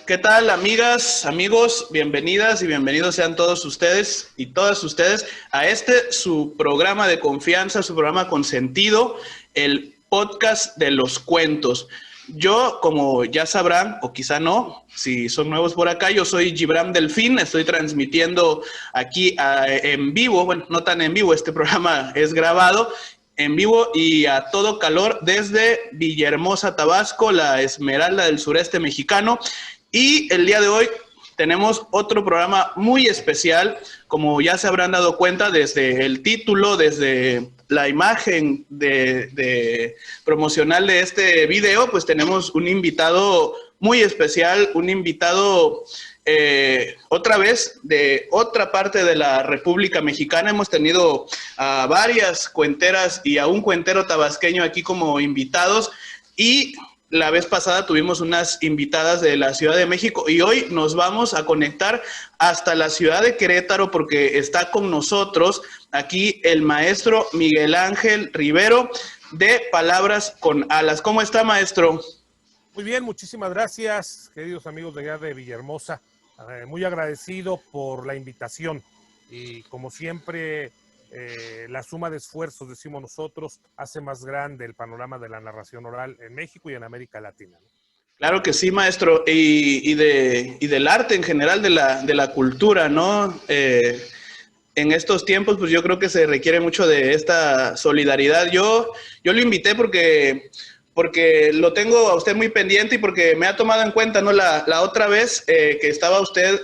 ¿Qué tal, amigas, amigos? Bienvenidas y bienvenidos sean todos ustedes y todas ustedes a su programa de confianza, su programa consentido, el podcast de los cuentos. Yo, como ya sabrán, o quizá no, si son nuevos por acá, yo soy Gibran Delfín, estoy transmitiendo aquí en vivo, bueno, no tan en vivo, este programa es grabado, en vivo y a todo calor desde Villahermosa, Tabasco, la Esmeralda del sureste mexicano. Y el día de hoy tenemos otro programa muy especial, como ya se habrán dado cuenta desde el título, desde la imagen de promocional de este video, pues tenemos un invitado muy especial, un invitado otra vez de otra parte de la República Mexicana. Hemos tenido a varias cuenteras y a un cuentero tabasqueño aquí como invitados, y la vez pasada tuvimos unas invitadas de la Ciudad de México y hoy nos vamos a conectar hasta la ciudad de Querétaro porque está con nosotros aquí el maestro Miguel Ángel Rivero de Palabras con Alas. ¿Cómo está, maestro? Muy bien, muchísimas gracias, queridos amigos de allá de Villahermosa. Muy agradecido por la invitación y como siempre la suma de esfuerzos, decimos nosotros, hace más grande el panorama de la narración oral en México y en América Latina, ¿no? Claro que sí, maestro, y del arte en general, de la cultura, ¿no? En estos tiempos, pues yo creo que se requiere mucho de esta solidaridad. Yo lo invité porque lo tengo a usted muy pendiente y porque me ha tomado en cuenta, ¿no? La otra vez que estaba usted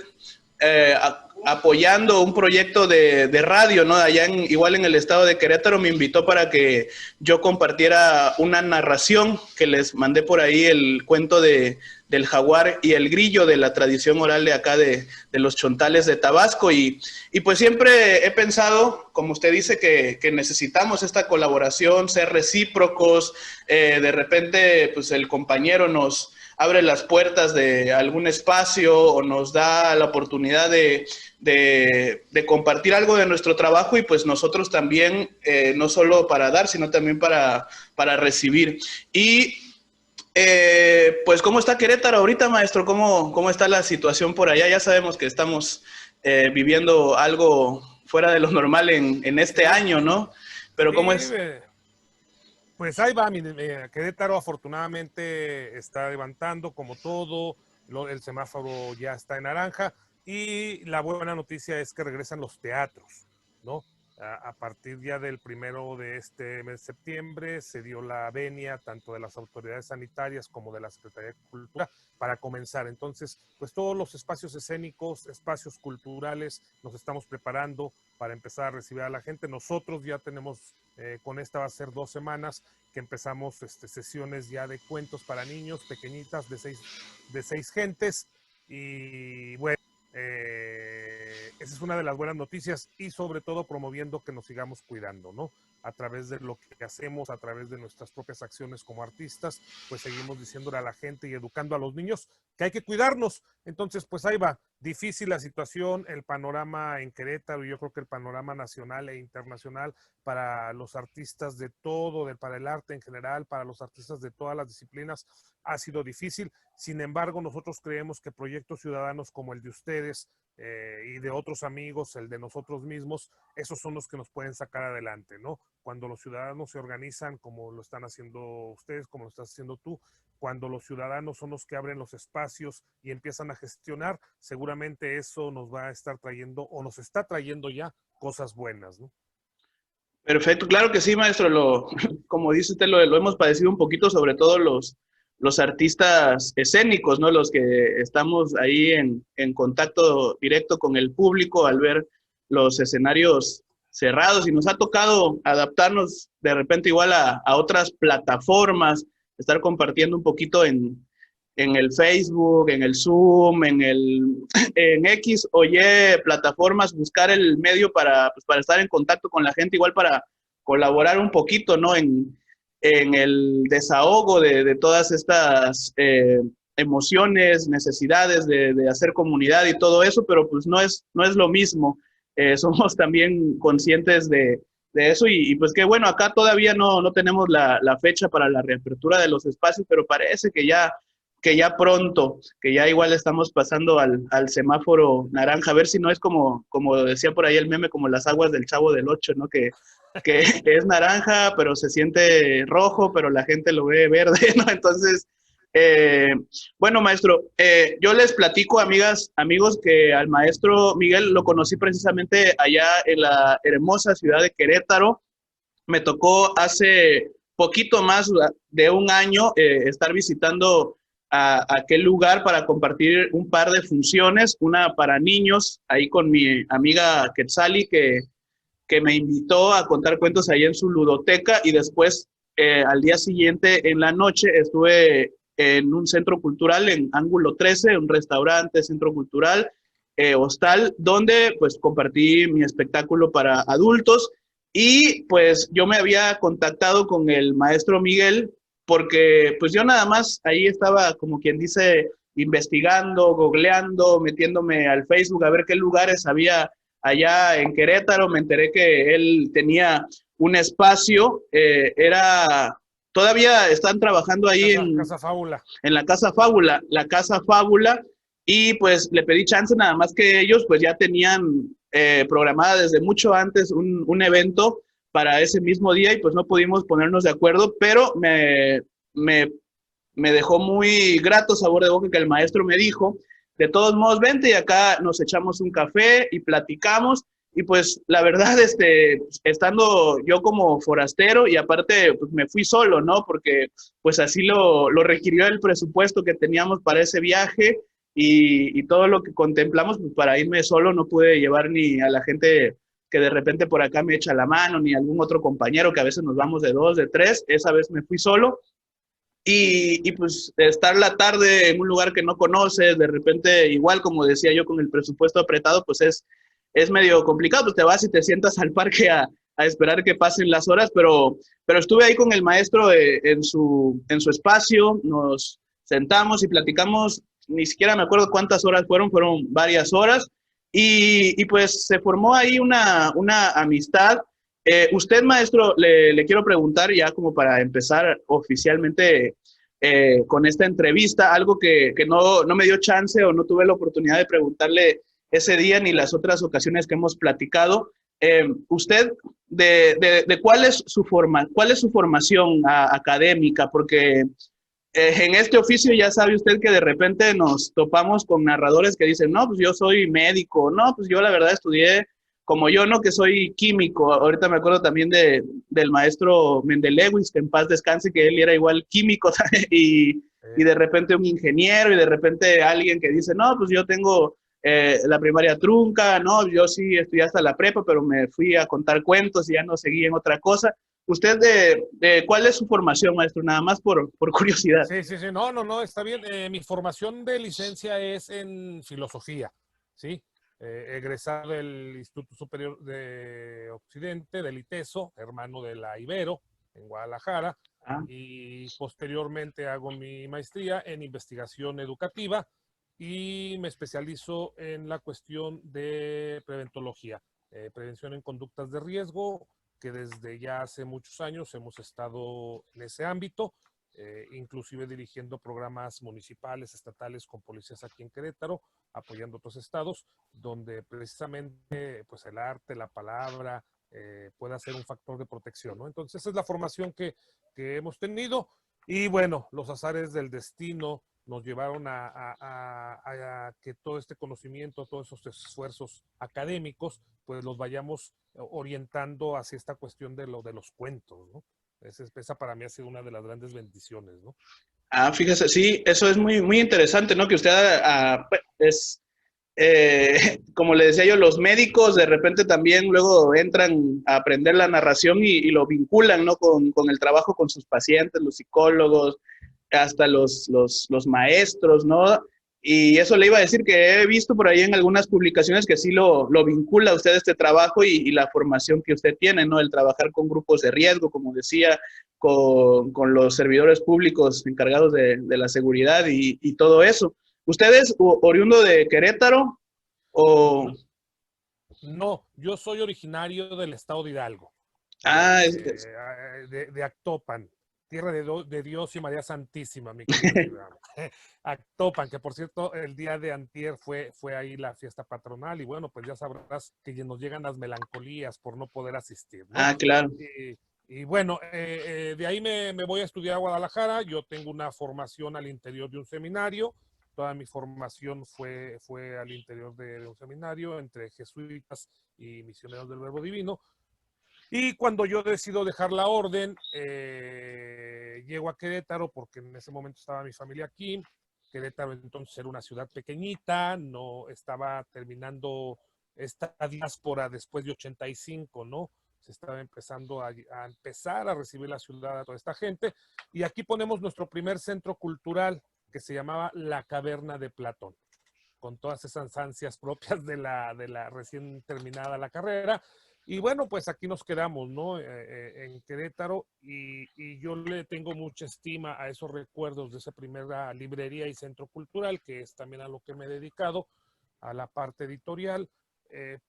apoyando un proyecto de radio, ¿no? Allá igual en el estado de Querétaro, me invitó para que yo compartiera una narración que les mandé por ahí, el cuento del jaguar y el grillo, de la tradición oral de acá de los chontales de Tabasco, y pues siempre he pensado, como usted dice, que necesitamos esta colaboración, ser recíprocos. De repente pues el compañero nos abre las puertas de algún espacio o nos da la oportunidad de compartir algo de nuestro trabajo, y pues nosotros también, no solo para dar, sino también para recibir. Y pues, ¿cómo está Querétaro ahorita, maestro? ¿Cómo está la situación por allá? Ya sabemos que estamos viviendo algo fuera de lo normal en este año, ¿no? Pero ¿cómo es? Pues ahí va, Querétaro afortunadamente está levantando como todo, el semáforo ya está en naranja y la buena noticia es que regresan los teatros, ¿no? A partir ya del 1 de este mes de septiembre se dio la venia tanto de las autoridades sanitarias como de la Secretaría de Cultura para comenzar. Entonces, pues todos los espacios escénicos, espacios culturales, nos estamos preparando para empezar a recibir a la gente. Nosotros ya tenemos, con esta va a ser 2 semanas que empezamos sesiones ya de cuentos para niños pequeñitas de seis gentes, y bueno, esa es una de las buenas noticias, y sobre todo promoviendo que nos sigamos cuidando, ¿no? A través de lo que hacemos, a través de nuestras propias acciones como artistas, pues seguimos diciéndole a la gente y educando a los niños que hay que cuidarnos. Entonces, pues ahí va. Difícil la situación, el panorama en Querétaro, y yo creo que el panorama nacional e internacional para los artistas de todo, para el arte en general, para los artistas de todas las disciplinas, ha sido difícil. Sin embargo, nosotros creemos que proyectos ciudadanos como el de ustedes y de otros amigos, el de nosotros mismos, esos son los que nos pueden sacar adelante, ¿no? Cuando los ciudadanos se organizan, como lo están haciendo ustedes, como lo estás haciendo tú, cuando los ciudadanos son los que abren los espacios y empiezan a gestionar, seguramente eso nos va a estar trayendo, o nos está trayendo ya, cosas buenas, ¿no? Perfecto, claro que sí, maestro. Como dice usted, lo hemos padecido un poquito, sobre todo los artistas escénicos, ¿no? Los que estamos ahí en contacto directo con el público al ver los escenarios cerrados, y nos ha tocado adaptarnos de repente igual a otras plataformas, estar compartiendo un poquito en el Facebook, en el Zoom, en X o Y plataformas, buscar el medio pues, para estar en contacto con la gente, igual para colaborar un poquito, ¿no? En el desahogo de todas estas emociones, necesidades de hacer comunidad y todo eso, pero pues no es lo mismo. Somos también conscientes de eso, y pues que bueno, acá todavía no tenemos la fecha para la reapertura de los espacios, pero parece que ya que ya pronto, que ya igual estamos pasando al semáforo naranja, a ver si no es como decía por ahí el meme, como las aguas del Chavo del Ocho, ¿no? Que es naranja, pero se siente rojo, pero la gente lo ve verde, ¿no? Entonces, eh, bueno, maestro, yo les platico, amigas, amigos, que al maestro Miguel lo conocí precisamente allá en la hermosa ciudad de Querétaro. Me tocó hace poquito más de un año estar visitando a aquel lugar para compartir un par de funciones, una para niños, ahí con mi amiga Quetzali, que me invitó a contar cuentos ahí en su ludoteca, y después al día siguiente en la noche estuve en un centro cultural en Ángulo 13, un restaurante, centro cultural, hostal, donde pues compartí mi espectáculo para adultos. Y pues yo me había contactado con el maestro Miguel porque pues yo nada más ahí estaba, como quien dice, investigando, googleando, metiéndome al Facebook a ver qué lugares había allá en Querétaro. Me enteré que él tenía un espacio, todavía están trabajando ahí Casa Fábula. en la Casa Fábula, y pues le pedí chance, nada más que ellos pues ya tenían programada desde mucho antes un evento para ese mismo día, y pues no pudimos ponernos de acuerdo, pero me, me dejó muy grato sabor de boca que el maestro me dijo, de todos modos, vente y acá nos echamos un café y platicamos. Y pues la verdad, estando yo como forastero, y aparte pues me fui solo, ¿no? Porque pues así lo requirió el presupuesto que teníamos para ese viaje, y todo lo que contemplamos, pues para irme solo no pude llevar ni a la gente que de repente por acá me echa la mano, ni algún otro compañero, que a veces nos vamos de dos, de tres. Esa vez me fui solo, y pues estar la tarde en un lugar que no conoces, de repente, igual como decía yo, con el presupuesto apretado, pues es medio complicado. Pues te vas y te sientas al parque a esperar que pasen las horas, pero estuve ahí con el maestro en su espacio, nos sentamos y platicamos, ni siquiera me acuerdo cuántas horas fueron varias horas, y pues se formó ahí una amistad. Usted, maestro, le quiero preguntar ya como para empezar oficialmente con esta entrevista, algo que no me dio chance o no tuve la oportunidad de preguntarle ese día ni las otras ocasiones que hemos platicado. Usted, de cuál es su formación académica, porque en este oficio ya sabe usted que de repente nos topamos con narradores que dicen, no, pues yo soy médico, no, pues yo la verdad estudié como yo, no, que soy químico. Ahorita me acuerdo también del maestro Mendelewis, que en paz descanse, que él era igual químico, y de repente un ingeniero, y de repente alguien que dice, no, pues yo tengo la primaria trunca, no, yo sí estudié hasta la prepa, pero me fui a contar cuentos y ya no seguí en otra cosa. ¿Usted cuál es su formación, maestro? Nada más por curiosidad. Sí, sí, sí, no, está bien. Mi formación de licencia es en filosofía, ¿sí? Egresado del Instituto Superior de Occidente, del ITESO, hermano de la Ibero, en Guadalajara, Ah, y posteriormente hago mi maestría en investigación educativa y me especializo en la cuestión de preventología, prevención en conductas de riesgo, que desde ya hace muchos años hemos estado en ese ámbito, inclusive dirigiendo programas municipales, estatales con policías aquí en Querétaro, apoyando otros estados, donde precisamente pues el arte, la palabra, pueda ser un factor de protección, ¿no? Entonces esa es la formación que hemos tenido, y bueno, los azares del destino nos llevaron a que todo este conocimiento, todos esos esfuerzos académicos, pues los vayamos orientando hacia esta cuestión de los cuentos, ¿no? Esa para mí ha sido una de las grandes bendiciones, ¿no? fíjese, sí, eso es muy, muy interesante, ¿no? Que usted como le decía yo, los médicos de repente también luego entran a aprender la narración, y lo vinculan, ¿no? Con el trabajo con sus pacientes, los psicólogos, hasta los maestros, ¿no? Y eso le iba a decir, que he visto por ahí en algunas publicaciones que sí lo vincula a usted este trabajo, y la formación que usted tiene, ¿no? El trabajar con grupos de riesgo, como decía, con los servidores públicos encargados de la seguridad, y todo eso. ¿Usted es oriundo de Querétaro o...? No, yo soy originario del estado de Hidalgo, Ah, de Actopan. tierra de Dios y María Santísima, mi querido Gibran. Actopan, que por cierto, el día de antier fue ahí la fiesta patronal y bueno, pues ya sabrás que nos llegan las melancolías por no poder asistir, ¿no? Ah, claro. Y bueno, de ahí me voy a estudiar a Guadalajara. Yo tengo una formación al interior de un seminario. Toda mi formación fue al interior de un seminario entre jesuitas y misioneros del Verbo Divino. Y cuando yo decido dejar la orden, llego a Querétaro porque en ese momento estaba mi familia aquí. Querétaro entonces era una ciudad pequeñita, no estaba terminando esta diáspora después de 85, ¿no? Se estaba empezando a empezar a recibir la ciudad a toda esta gente. Y aquí ponemos nuestro primer centro cultural que se llamaba La Caverna de Platón, con todas esas ansias propias de la recién terminada la carrera. Y bueno, pues aquí nos quedamos, ¿no? En Querétaro y yo le tengo mucha estima a esos recuerdos de esa primera librería y centro cultural, que es también a lo que me he dedicado, a la parte editorial,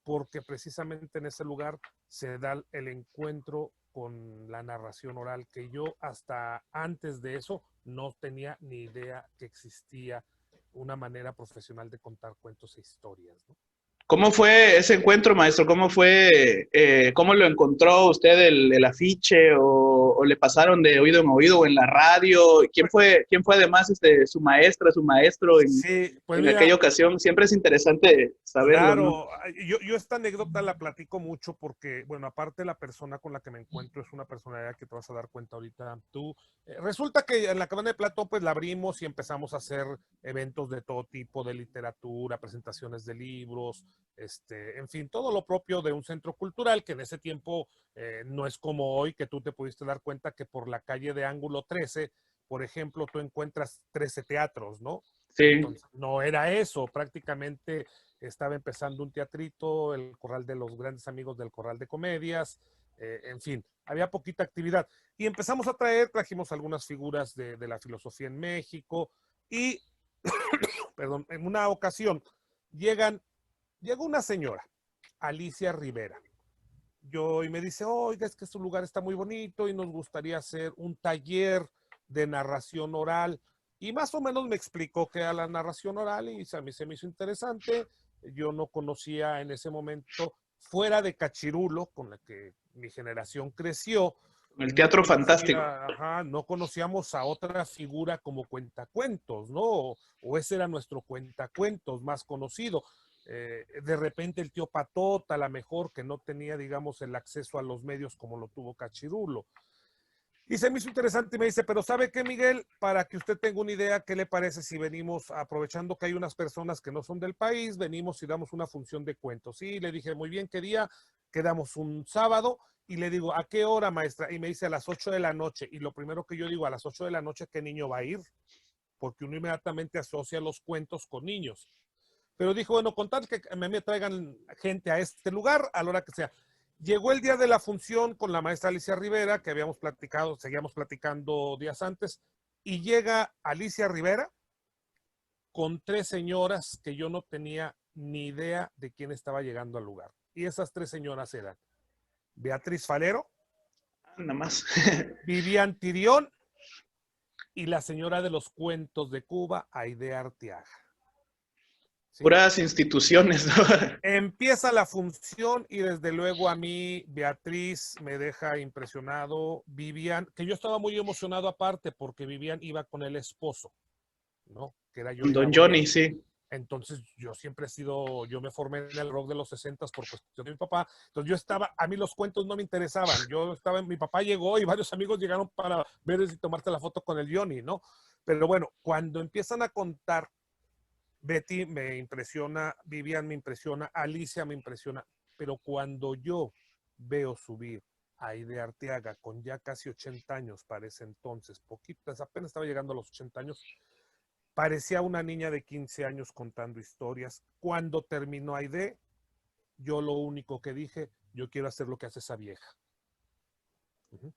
porque precisamente en ese lugar se da el encuentro con la narración oral, que yo hasta antes de eso no tenía ni idea que existía una manera profesional de contar cuentos e historias, ¿no? ¿Cómo fue ese encuentro, maestro? ¿Cómo fue, cómo lo encontró usted el afiche o le pasaron de oído en oído o en la radio? ¿Quién fue además su maestra, su maestro Sí, pues en mira, aquella ocasión? Siempre es interesante saberlo, ¿no? claro, yo esta anécdota la platico mucho porque, bueno, aparte la persona con la que me encuentro es una personalidad que te vas a dar cuenta ahorita tú. Resulta que en la Caverna de Platón pues la abrimos y empezamos a hacer eventos de todo tipo, de literatura, presentaciones de libros, en fin, todo lo propio de un centro cultural que en ese tiempo no es como hoy, que tú te pudiste dar cuenta que por la calle de Ángulo 13, por ejemplo, tú encuentras 13 teatros, ¿no? Sí. Entonces, no era eso, prácticamente estaba empezando un teatrito, el Corral de los Grandes Amigos del Corral de Comedias, en fin, había poquita actividad. Y empezamos a trajimos algunas figuras de la filosofía en México y, perdón, en una ocasión llegó una señora, Alicia Rivera. Y me dice, oiga, es que su lugar está muy bonito y nos gustaría hacer un taller de narración oral. Y más o menos me explicó qué era la narración oral y a mí se me hizo interesante. Yo no conocía en ese momento, fuera de Cachirulo, con la que mi generación creció, El Teatro Fantástico. ajá, no conocíamos a otra figura como cuentacuentos, ¿no? O ese era nuestro cuentacuentos más conocido. De repente el tío Patota, a lo mejor que no tenía, digamos, el acceso a los medios como lo tuvo Cachirulo. Y se me hizo interesante y me dice, pero ¿sabe qué, Miguel? Para que usted tenga una idea, ¿qué le parece si venimos, aprovechando que hay unas personas que no son del país, venimos y damos una función de cuentos? Sí, le dije, muy bien, ¿qué día? Quedamos un sábado y le digo, ¿a qué hora, maestra? Y me dice, a las 8 de la noche. Y lo primero que yo digo, a las 8 de la noche, ¿qué niño va a ir? Porque uno inmediatamente asocia los cuentos con niños. Pero dijo, bueno, con tal que me traigan gente a este lugar, a la hora que sea. Llegó el día de la función con la maestra Alicia Rivera, que habíamos platicado, seguíamos platicando días antes, y llega Alicia Rivera con tres señoras que yo no tenía ni idea de quién estaba llegando al lugar. Y esas tres señoras eran Beatriz Falero, Nada más. Vivian Tirión y la señora de los cuentos de Cuba, Aide Arteaga. ¿Sí? Puras instituciones, ¿no? Empieza la función y desde luego a mí Beatriz me deja impresionado, Vivian, que yo estaba muy emocionado aparte porque Vivian iba con el esposo, ¿no? Que era Johnny Don Laboriel. Johnny, sí. Entonces yo siempre he sido, yo me formé en el rock de los 60 por cuestión de mi papá, entonces yo estaba, a mí los cuentos no me interesaban, yo estaba, mi papá llegó y varios amigos llegaron para ver y tomarte la foto con el Johnny, ¿no? Pero bueno, cuando empiezan a contar, Betty me impresiona, Vivian me impresiona, Alicia me impresiona, pero cuando yo veo subir a Aide Arteaga con ya casi 80 años para ese entonces, poquitas, apenas estaba llegando a los 80 años, parecía una niña de 15 años contando historias. Cuando terminó Aide, yo lo único que dije, yo quiero hacer lo que hace esa vieja. Uh-huh.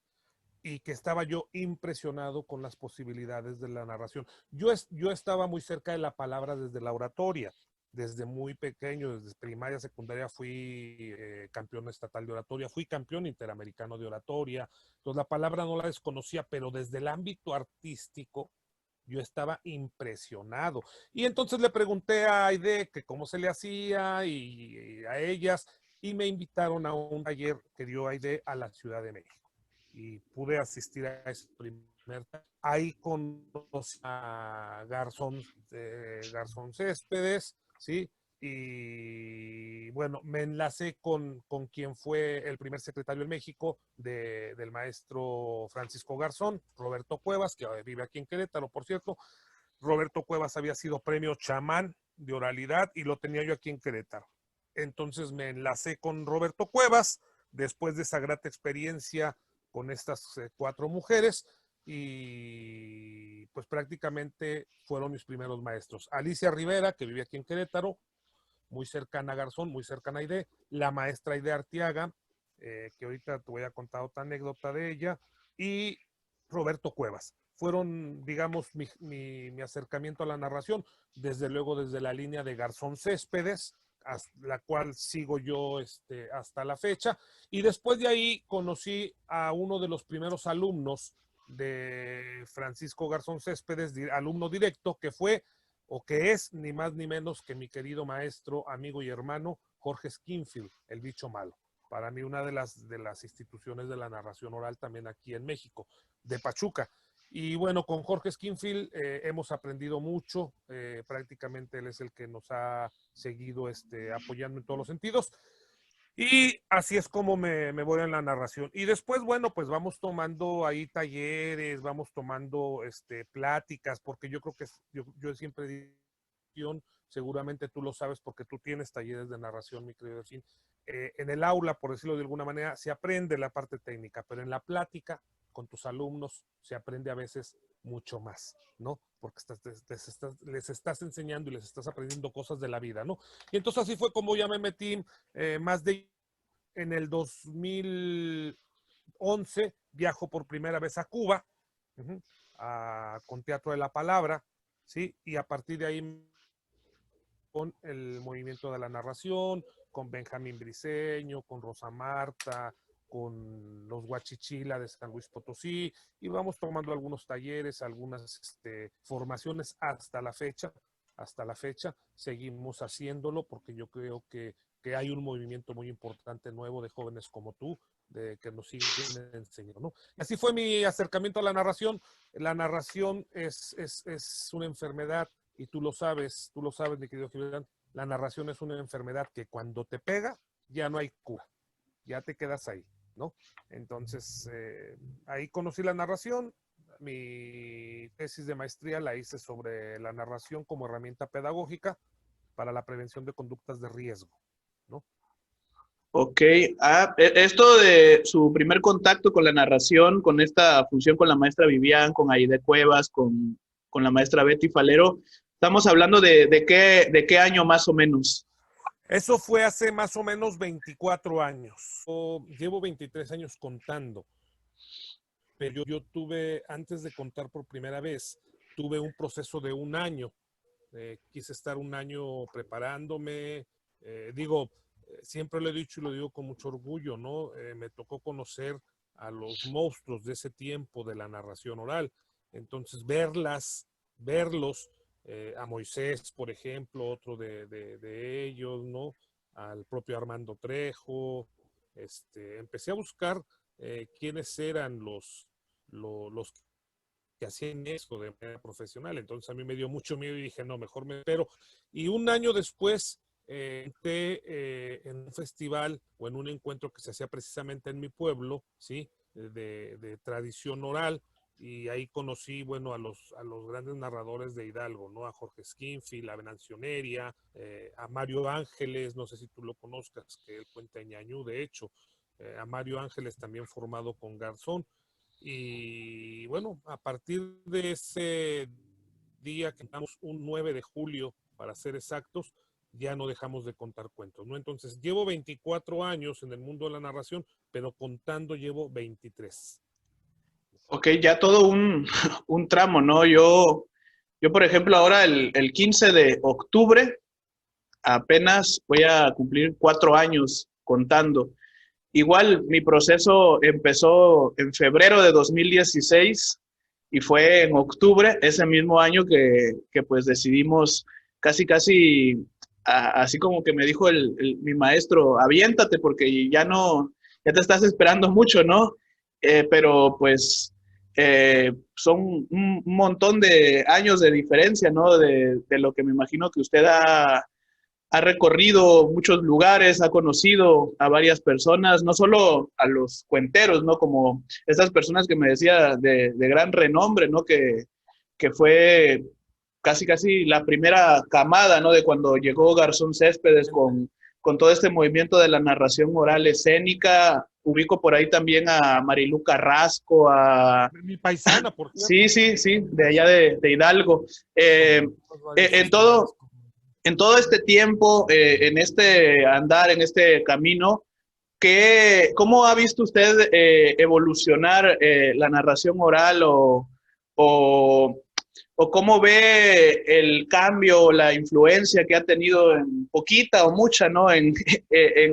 Y que estaba yo impresionado con las posibilidades de la narración. Yo estaba muy cerca de la palabra desde la oratoria. desde muy pequeño, desde primaria, secundaria, fui campeón estatal de oratoria, fui campeón interamericano de oratoria. Entonces la palabra no la desconocía, pero desde el ámbito artístico yo estaba impresionado. Y entonces le pregunté a Aide que cómo se le hacía y a ellas, y me invitaron a un taller que dio Aide a la Ciudad de México. Y pude asistir a ese primer taller. Ahí conocí a Garzón Céspedes, ¿sí? Y bueno, me enlacé con quien fue el primer secretario en México del maestro Francisco Garzón, Roberto Cuevas, que vive aquí en Querétaro, por cierto. Roberto Cuevas había sido premio chamán de oralidad y lo tenía yo aquí en Querétaro. Entonces me enlacé con Roberto Cuevas, después de esa grata experiencia con estas 4 mujeres, y pues prácticamente fueron mis primeros maestros. Alicia Rivera, que vive aquí en Querétaro, muy cercana a Garzón, muy cercana a Aide, la maestra Aide Arteaga, que ahorita te voy a contar otra anécdota de ella, y Roberto Cuevas. Fueron, digamos, mi acercamiento a la narración, desde luego desde la línea de Garzón Céspedes, la cual sigo yo hasta la fecha, y después de ahí conocí a uno de los primeros alumnos de Francisco Garzón Céspedes, alumno directo, que fue o que es ni más ni menos que mi querido maestro, amigo y hermano Jorge Skinfield, el bicho malo. Para mí una de las instituciones de la narración oral también aquí en México, de Pachuca. Y bueno, con Jorge Skinfield hemos aprendido mucho, prácticamente él es el que nos ha seguido apoyando en todos los sentidos. Y así es como me voy en la narración. Y después, bueno, pues vamos tomando ahí talleres, vamos tomando pláticas, porque yo creo que yo siempre digo, seguramente tú lo sabes porque tú tienes talleres de narración, mi querido Delfín. En el aula, por decirlo de alguna manera, se aprende la parte técnica, pero en la plática con tus alumnos se aprende a veces mucho más, ¿no? Porque les estás enseñando y les estás aprendiendo cosas de la vida, ¿no? Y entonces así fue como ya me metí más de... En el 2011 viajo por primera vez a Cuba, con Teatro de la Palabra, ¿sí? Y a partir de ahí con el movimiento de la narración, con Benjamín Briceño, con Rosa Marta, con los Guachichila de San Luis Potosí, y vamos tomando algunos talleres, algunas formaciones hasta la fecha. Hasta la fecha seguimos haciéndolo porque yo creo que hay un movimiento muy importante nuevo de jóvenes como tú, que nos siguen enseñando, ¿no? Así fue mi acercamiento a la narración. La narración es una enfermedad, y tú lo sabes, mi querido Gilberto. La narración es una enfermedad que cuando te pega ya no hay cura, ya te quedas ahí, ¿no? Entonces, ahí conocí la narración. Mi tesis de maestría la hice sobre la narración como herramienta pedagógica para la prevención de conductas de riesgo, ¿no? Ok, esto de su primer contacto con la narración, con esta función con la maestra Vivian, con Aide Cuevas, con la maestra Betty Falero, estamos hablando de qué año más o menos. Eso fue hace más o menos 24 años. Llevo 23 años contando, pero yo tuve, antes de contar por primera vez, tuve un proceso de un año. Quise estar un año preparándome. Siempre lo he dicho y lo digo con mucho orgullo, ¿no? Me tocó conocer a los monstruos de ese tiempo de la narración oral. Entonces, verlos, a Moisés, por ejemplo, otro de ellos, ¿no? Al propio Armando Trejo. Empecé a buscar quiénes eran los que hacían eso de manera profesional. Entonces a mí me dio mucho miedo y dije, no, mejor me espero. Y un año después entré en un festival o en un encuentro que se hacía precisamente en mi pueblo, ¿sí? De tradición oral, y ahí conocí, bueno, a los grandes narradores de Hidalgo, ¿no? A Jorge Skinfield, a Venancio Neria, a Mario Ángeles, no sé si tú lo conozcas, que él cuenta en Ñañú, de hecho, a Mario Ángeles también formado con Garzón. Y bueno, a partir de ese día que estamos un 9 de julio, para ser exactos, ya no dejamos de contar cuentos, ¿no? Entonces, llevo 24 años en el mundo de la narración, pero contando llevo 23. Ok, ya todo un tramo, ¿no? Yo, por ejemplo, ahora el 15 de octubre apenas voy a cumplir 4 años contando. Igual mi proceso empezó en febrero de 2016 y fue en octubre, ese mismo año que pues decidimos casi, así como que me dijo mi maestro, aviéntate porque ya no, ya te estás esperando mucho, ¿no? Pero pues son un montón de años de diferencia, ¿no? De lo que me imagino que usted ha recorrido muchos lugares, ha conocido a varias personas, no solo a los cuenteros, ¿no? Como esas personas que me decía de gran renombre, ¿no? Que fue casi la primera camada, ¿no? De cuando llegó Garzón Céspedes con todo este movimiento de la narración oral escénica. Ubico por ahí también a Marilu Carrasco, a... Mi paisana, por Sí, cierto. sí, sí, de allá de Hidalgo. En todo, en todo este tiempo, en este andar, en este camino, ¿cómo ha visto usted evolucionar la narración oral o, o cómo ve el cambio, la influencia que ha tenido en poquita o mucha, ¿no? En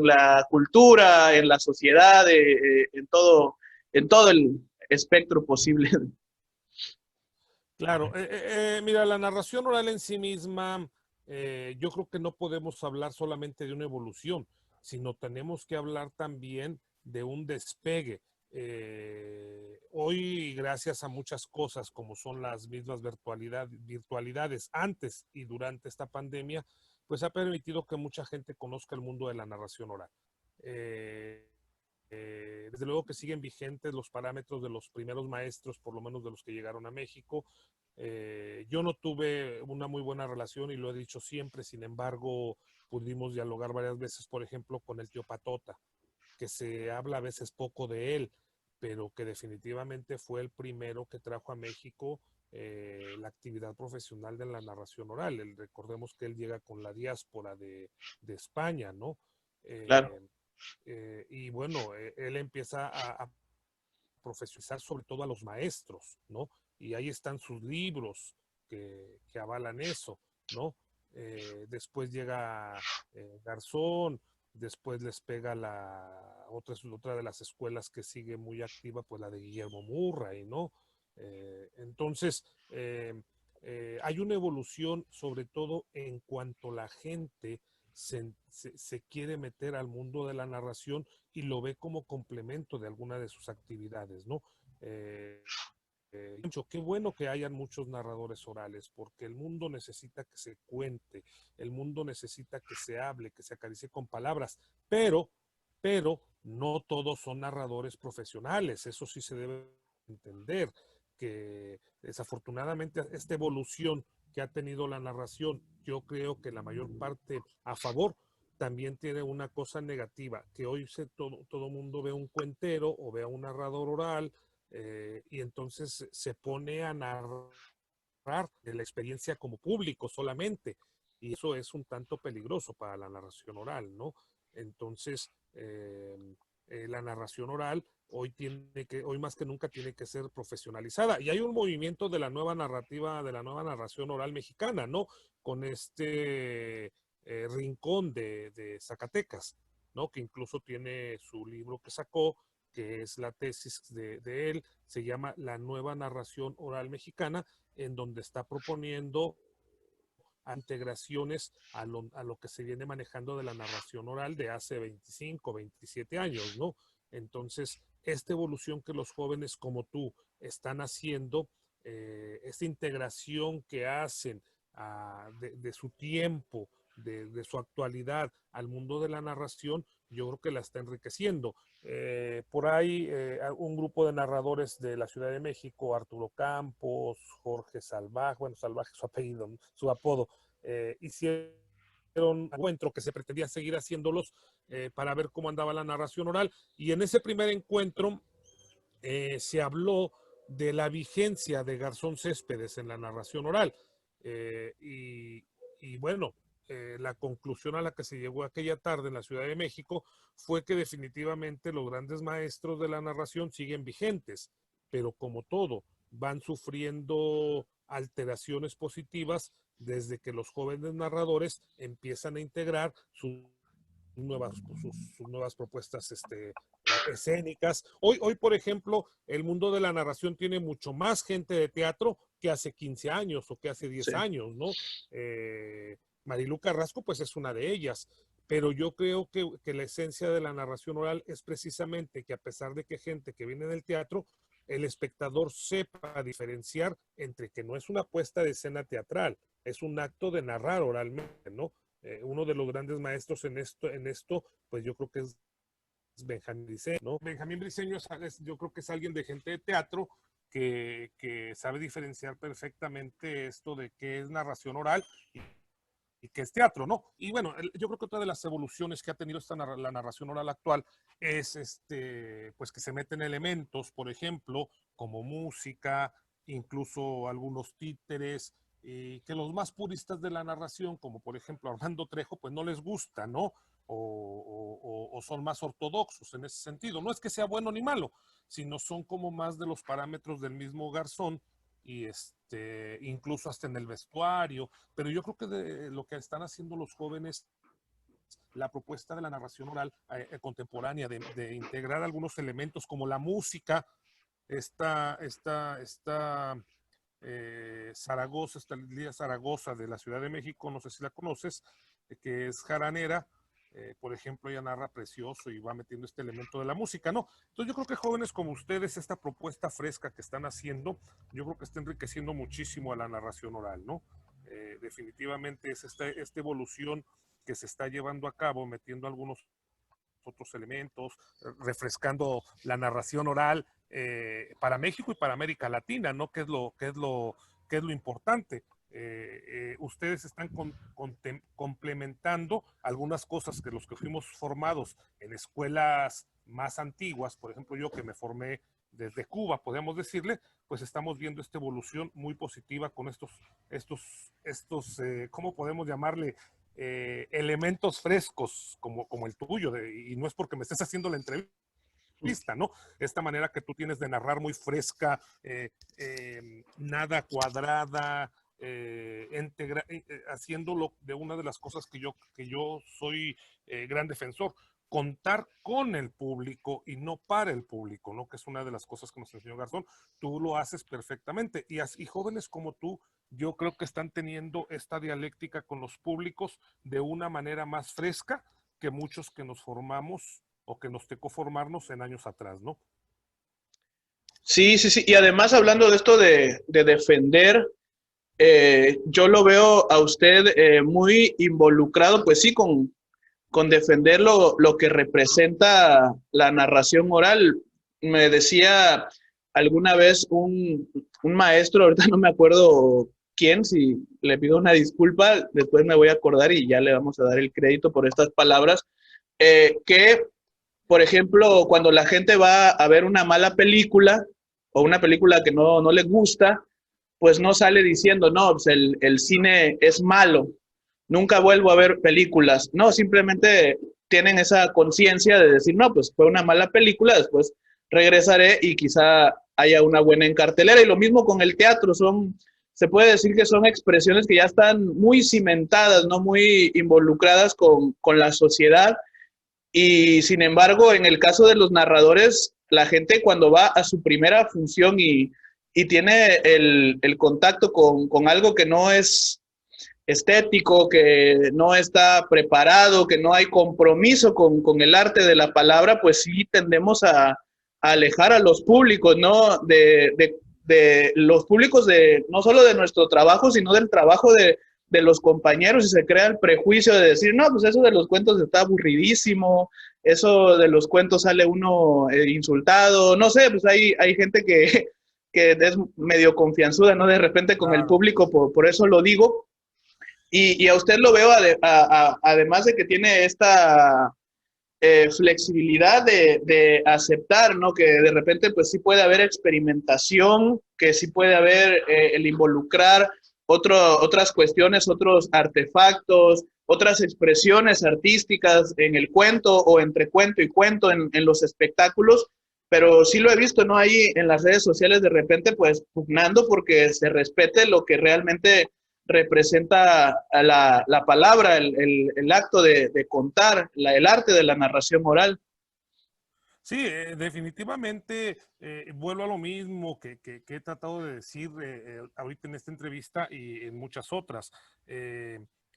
la cultura, en la sociedad, en todo el espectro posible? Claro, mira, la narración oral en sí misma, yo creo que no podemos hablar solamente de una evolución, sino tenemos que hablar también de un despegue. Hoy, gracias a muchas cosas como son las mismas virtualidades antes y durante esta pandemia, pues ha permitido que mucha gente conozca el mundo de la narración oral. Eh, desde luego que siguen vigentes los parámetros de los primeros maestros, por lo menos de los que llegaron a México. Yo no tuve una muy buena relación y lo he dicho siempre, sin embargo, pudimos dialogar varias veces, por ejemplo, con el tío Patota, que se habla a veces poco de él, pero que definitivamente fue el primero que trajo a México la actividad profesional de la narración oral. Recordemos que él llega con la diáspora de España, ¿no? Claro. Eh, y bueno, él empieza a profesionalizar sobre todo a los maestros, ¿no? Y ahí están sus libros que avalan eso, ¿no? Después llega Garzón, después les pega otra de las escuelas que sigue muy activa, pues la de Guillermo Murray, ¿no? Entonces, hay una evolución sobre todo en cuanto la gente se quiere meter al mundo de la narración y lo ve como complemento de alguna de sus actividades, ¿no? Eh, qué bueno que hayan muchos narradores orales, porque el mundo necesita que se cuente, el mundo necesita que se hable, que se acaricie con palabras, pero no todos son narradores profesionales, eso sí se debe entender, que desafortunadamente esta evolución que ha tenido la narración, yo creo que la mayor parte a favor, también tiene una cosa negativa, que hoy todo mundo ve un cuentero o ve a un narrador oral y entonces se pone a narrar de la experiencia como público solamente, y eso es un tanto peligroso para la narración oral, ¿no? Entonces, la narración oral hoy más que nunca tiene que ser profesionalizada. Y hay un movimiento de la nueva narrativa, de la nueva narración oral mexicana, ¿no? Con este rincón de Zacatecas, ¿no? Que incluso tiene su libro que sacó, que es la tesis de él, se llama La nueva narración oral mexicana, en donde está proponiendo integraciones a lo que se viene manejando de la narración oral de hace 25, 27 años, ¿no? Entonces, esta evolución que los jóvenes como tú están haciendo, esta integración que hacen de su tiempo, de su actualidad al mundo de la narración, yo creo que la está enriqueciendo. Por ahí un grupo de narradores de la Ciudad de México, Arturo Campos, Jorge Salvaje, bueno, Salvaje su apellido, su apodo, hicieron un encuentro que se pretendía seguir haciéndolos para ver cómo andaba la narración oral. Y en ese primer encuentro se habló de la vigencia de Garzón Céspedes en la narración oral. Y bueno, la conclusión a la que se llegó aquella tarde en la Ciudad de México fue que definitivamente los grandes maestros de la narración siguen vigentes, pero como todo, van sufriendo alteraciones positivas desde que los jóvenes narradores empiezan a integrar sus nuevas propuestas escénicas. Hoy, por ejemplo, el mundo de la narración tiene mucho más gente de teatro que hace 15 años o que hace 10 Sí. años, ¿no? Marilu Carrasco, pues es una de ellas. Pero yo creo que la esencia de la narración oral es precisamente que, a pesar de que gente que viene del teatro, el espectador sepa diferenciar entre que no es una puesta de escena teatral, es un acto de narrar oralmente, ¿no? Uno de los grandes maestros en esto, pues yo creo que es Benjamín Briceño, ¿no? Benjamín Briceño yo creo que es alguien de gente de teatro que sabe diferenciar perfectamente esto de qué es narración oral y qué es teatro, ¿no? Y bueno, yo creo que otra de las evoluciones que ha tenido la narración oral actual es pues que se meten elementos, por ejemplo, como música, incluso algunos títeres, que los más puristas de la narración, como por ejemplo Armando Trejo, pues no les gusta, ¿no? O son más ortodoxos en ese sentido. No es que sea bueno ni malo, sino son como más de los parámetros del mismo Garzón, y incluso hasta en el vestuario. Pero yo creo que de lo que están haciendo los jóvenes, la propuesta de la narración oral contemporánea, de integrar algunos elementos como la música, Zaragoza, esta Lidia Zaragoza de la Ciudad de México, no sé si la conoces, que es jaranera, por ejemplo, ella narra precioso y va metiendo este elemento de la música, ¿no? Entonces yo creo que jóvenes como ustedes, esta propuesta fresca que están haciendo, yo creo que está enriqueciendo muchísimo a la narración oral, ¿no? Definitivamente es esta evolución que se está llevando a cabo, metiendo algunos otros elementos, refrescando la narración oral para México y para América Latina, ¿no? Que es lo importante. Ustedes están complementando algunas cosas que los que fuimos formados en escuelas más antiguas, por ejemplo yo que me formé desde Cuba, podríamos decirle, pues estamos viendo esta evolución muy positiva con ¿cómo podemos llamarle? Elementos frescos como el tuyo, y no es porque me estés haciendo la entrevista, ¿no? Esta manera que tú tienes de narrar muy fresca, nada cuadrada, haciéndolo de una de las cosas que yo soy gran defensor, contar con el público y no para el público, ¿no? Que es una de las cosas que nos enseñó Garzón. Tú lo haces perfectamente, y jóvenes como tú, yo creo que están teniendo esta dialéctica con los públicos de una manera más fresca que muchos que nos formamos o que nos tocó formarnos en años atrás, ¿no? Sí, sí, sí. Y además, hablando de esto de defender, yo lo veo a usted muy involucrado, pues sí, con defender lo que representa la narración oral. Me decía alguna vez un maestro, ahorita no me acuerdo quién, si le pido una disculpa, después me voy a acordar y ya le vamos a dar el crédito por estas palabras, que, por ejemplo, cuando la gente va a ver una mala película o una película que no le gusta, pues no sale diciendo, no, pues el cine es malo, nunca vuelvo a ver películas. No, simplemente tienen esa conciencia de decir, no, pues fue una mala película, después regresaré y quizá haya una buena en cartelera. Y lo mismo con el teatro, se puede decir que son expresiones que ya están muy cimentadas, ¿no? Muy involucradas con la sociedad. Y sin embargo, en el caso de los narradores, la gente cuando va a su primera función y tiene el contacto con algo que no es estético, que no está preparado, que no hay compromiso con el arte de la palabra, pues sí tendemos a alejar a los públicos, ¿no? De los públicos no solo de nuestro trabajo, sino del trabajo de los compañeros, y se crea el prejuicio de decir, no, pues eso de los cuentos está aburridísimo, eso de los cuentos sale uno insultado, no sé, pues hay gente que es medio confianzuda, ¿no? De repente con el público, por eso lo digo. Y a usted lo veo, además de que tiene esta flexibilidad de aceptar, ¿no? Que de repente pues sí puede haber experimentación, que sí puede haber el involucrar otras cuestiones, otros artefactos, otras expresiones artísticas en el cuento o entre cuento y cuento en los espectáculos, pero sí lo he visto, ¿no? Ahí en las redes sociales de repente, pues, pugnando porque se respete lo que realmente representa a la palabra, el acto de contar, el arte de la narración oral. Sí, definitivamente vuelvo a lo mismo que he tratado de decir ahorita en esta entrevista y en muchas otras.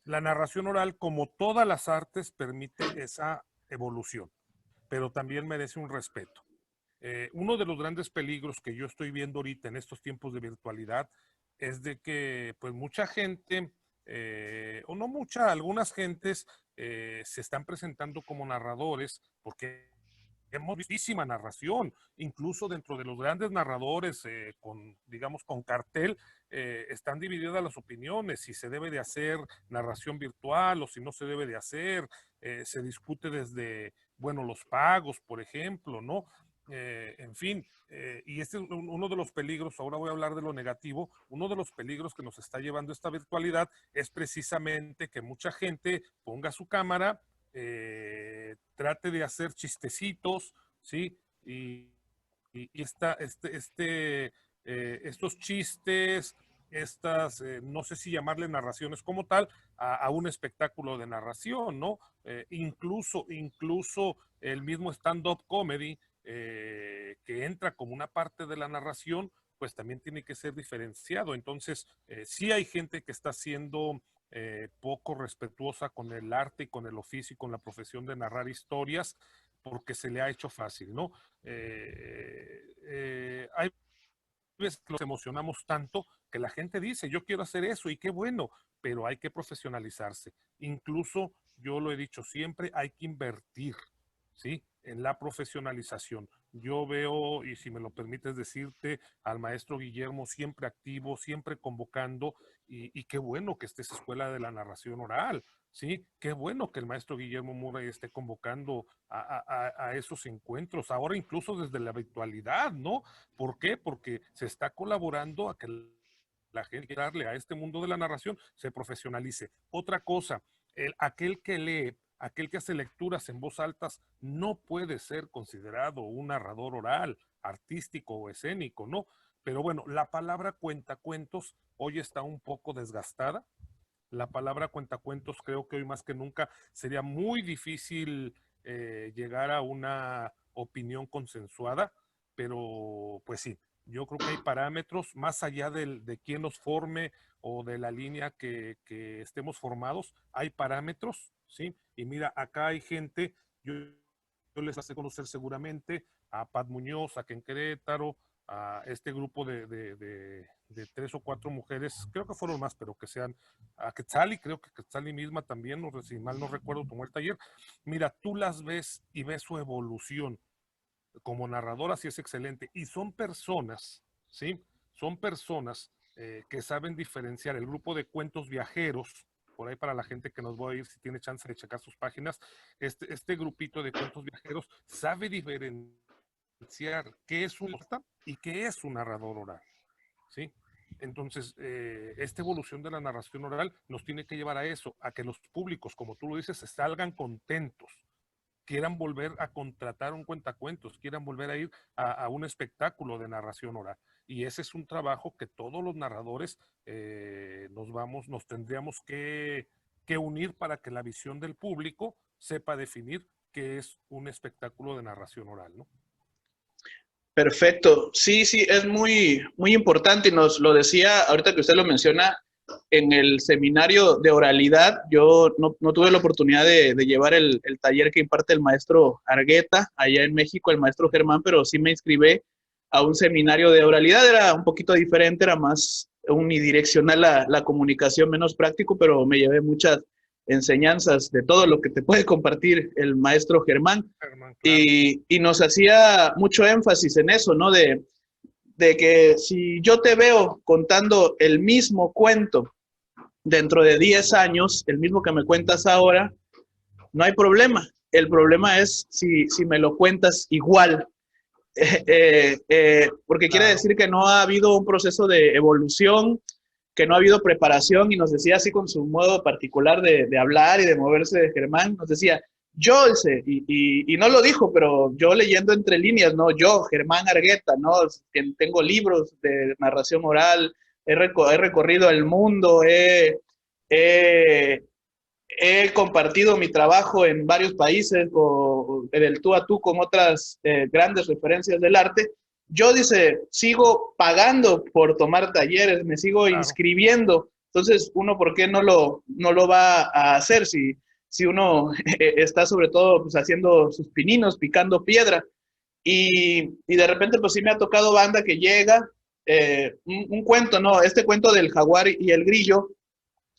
La narración oral, como todas las artes, permite esa evolución, pero también merece un respeto. Uno de los grandes peligros que yo estoy viendo ahorita en estos tiempos de virtualidad es de que pues mucha gente, o no mucha, algunas gentes se están presentando como narradores porque hemos muchísima narración, incluso dentro de los grandes narradores con, digamos, con cartel, están divididas las opiniones, si se debe de hacer narración virtual o si no se debe de hacer, se discute desde, bueno, los pagos, por ejemplo, ¿no? En fin, y este es uno de los peligros, ahora voy a hablar de lo negativo, uno de los peligros que nos está llevando esta virtualidad es precisamente que mucha gente ponga su cámara, trate de hacer chistecitos, ¿sí? Estos chistes, no sé si llamarle narraciones como tal, a un espectáculo de narración, ¿no? Incluso el mismo stand-up comedy, que entra como una parte de la narración, pues también tiene que ser diferenciado. Entonces, sí hay gente que está siendo poco respetuosa con el arte y con el oficio y con la profesión de narrar historias porque se le ha hecho fácil, ¿no? Hay veces que nos emocionamos tanto que la gente dice, yo quiero hacer eso y qué bueno, pero hay que profesionalizarse. Incluso, yo lo he dicho siempre, hay que invertir, ¿sí? En la profesionalización. Yo veo, y si me lo permites decirte, al maestro Guillermo siempre activo, siempre convocando, y qué bueno que esté esa escuela de la narración oral, ¿sí? Qué bueno que el maestro Guillermo Murray esté convocando a esos encuentros, ahora incluso desde la virtualidad, ¿no? ¿Por qué? Porque se está colaborando a que la gente que darle a este mundo de la narración se profesionalice. Otra cosa, aquel que lee, aquel que hace lecturas en voz altas, no puede ser considerado un narrador oral, artístico o escénico, ¿no? Pero bueno, la palabra cuentacuentos hoy está un poco desgastada. La palabra cuentacuentos creo que hoy más que nunca sería muy difícil llegar a una opinión consensuada, pero pues sí, yo creo que hay parámetros más allá de quién nos forme o de la línea que estemos formados, hay parámetros, ¿sí? Y mira, acá hay gente, yo les hace conocer seguramente a Pat Muñoz, a Ken Querétaro, a este grupo de 3 o 4 mujeres, creo que fueron más, pero que sean, a Quetzali, creo que Quetzali misma también, no, si mal no recuerdo, tomó el taller. Mira, tú las ves y ves su evolución como narradora, sí es excelente, y son personas, ¿sí? Son personas que saben diferenciar el grupo de cuentos viajeros, por ahí para la gente que nos va a ir, si tiene chance de checar sus páginas, este grupito de cuentos viajeros sabe diferenciar qué es un y qué es un narrador oral, ¿sí? Entonces, esta evolución de la narración oral nos tiene que llevar a eso, a que los públicos, como tú lo dices, se salgan contentos, quieran volver a contratar un cuentacuentos, quieran volver a ir a un espectáculo de narración oral. Y ese es un trabajo que todos los narradores nos tendríamos que unir para que la visión del público sepa definir qué es un espectáculo de narración oral, ¿no? Perfecto. Sí, sí, es muy, muy importante y nos lo decía ahorita que usted lo menciona en el seminario de oralidad. Yo no tuve la oportunidad de llevar el taller que imparte el maestro Argueta allá en México, el maestro Germán, pero sí me inscribí a un seminario de oralidad. Era un poquito diferente, era más unidireccional la comunicación, menos práctico, pero me llevé muchas enseñanzas de todo lo que te puede compartir el maestro Germán. Germán, claro. Y nos hacía mucho énfasis en eso, ¿no? De que si yo te veo contando el mismo cuento dentro de 10 años, el mismo que me cuentas ahora, no hay problema. El problema es si me lo cuentas igual. Porque quiere decir que no ha habido un proceso de evolución, que no ha habido preparación, y nos decía así con su modo particular de hablar y de moverse de Germán, nos decía, yo ese, y no lo dijo, pero yo leyendo entre líneas, ¿no? Yo, Germán Argueta, ¿no? Que tengo libros de narración oral, he recorrido el mundo, he, he compartido mi trabajo en varios países, del tú a tú con otras grandes referencias del arte. Yo, dice, sigo pagando por tomar talleres, me sigo Claro. inscribiendo. Entonces, uno, ¿por qué no lo va a hacer si uno está sobre todo pues, haciendo sus pininos, picando piedra? Y de repente, pues sí me ha tocado banda que llega, un cuento, ¿no? Este cuento del jaguar y el grillo,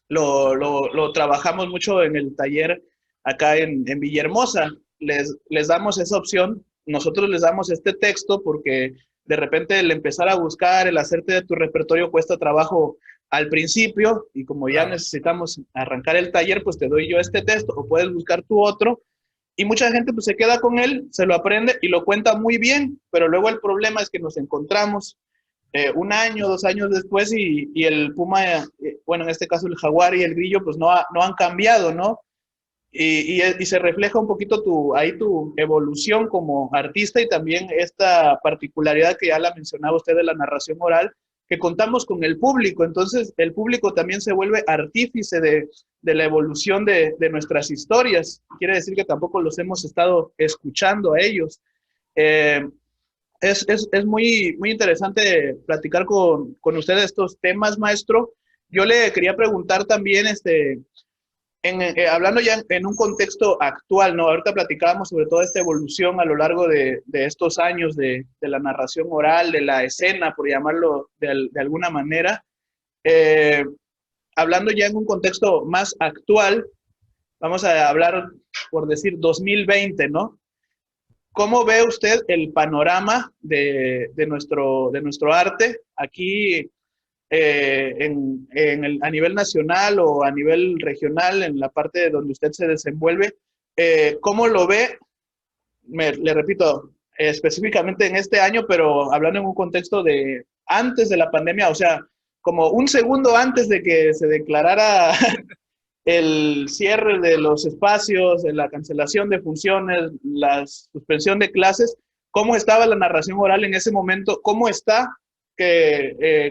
lo trabajamos mucho en el taller acá en Villahermosa. Les damos esa opción, nosotros les damos este texto porque de repente el empezar a buscar, el hacerte de tu repertorio cuesta trabajo al principio y como ya Claro. necesitamos arrancar el taller, pues te doy yo este texto o puedes buscar tu otro y mucha gente pues se queda con él, se lo aprende y lo cuenta muy bien, pero luego el problema es que nos encontramos un año, 2 años después y el puma, bueno, en este caso el jaguar y el grillo, pues no han cambiado, ¿no? Y se refleja un poquito ahí tu evolución como artista y también esta particularidad que ya la mencionaba usted de la narración oral, que contamos con el público, entonces el público también se vuelve artífice de la evolución de nuestras historias, quiere decir que tampoco los hemos estado escuchando a ellos. Eh, es muy interesante platicar con usted de estos temas, maestro. Yo le quería preguntar también, hablando ya en un contexto actual, ¿no? Ahorita platicábamos sobre toda esta evolución a lo largo de estos años de la narración oral, de la escena, por llamarlo de alguna manera. Eh, Hablando ya en un contexto más actual, vamos a hablar, por decir, 2020, ¿no? ¿Cómo ve usted el panorama de nuestro arte aquí a nivel nacional o a nivel regional, en la parte donde usted se desenvuelve? ¿Cómo lo ve? Le repito, específicamente en este año, pero hablando en un contexto de antes de la pandemia, o sea, como un segundo antes de que se declarara el cierre de los espacios, la cancelación de funciones, la suspensión de clases, cómo estaba la narración oral en ese momento, cómo está,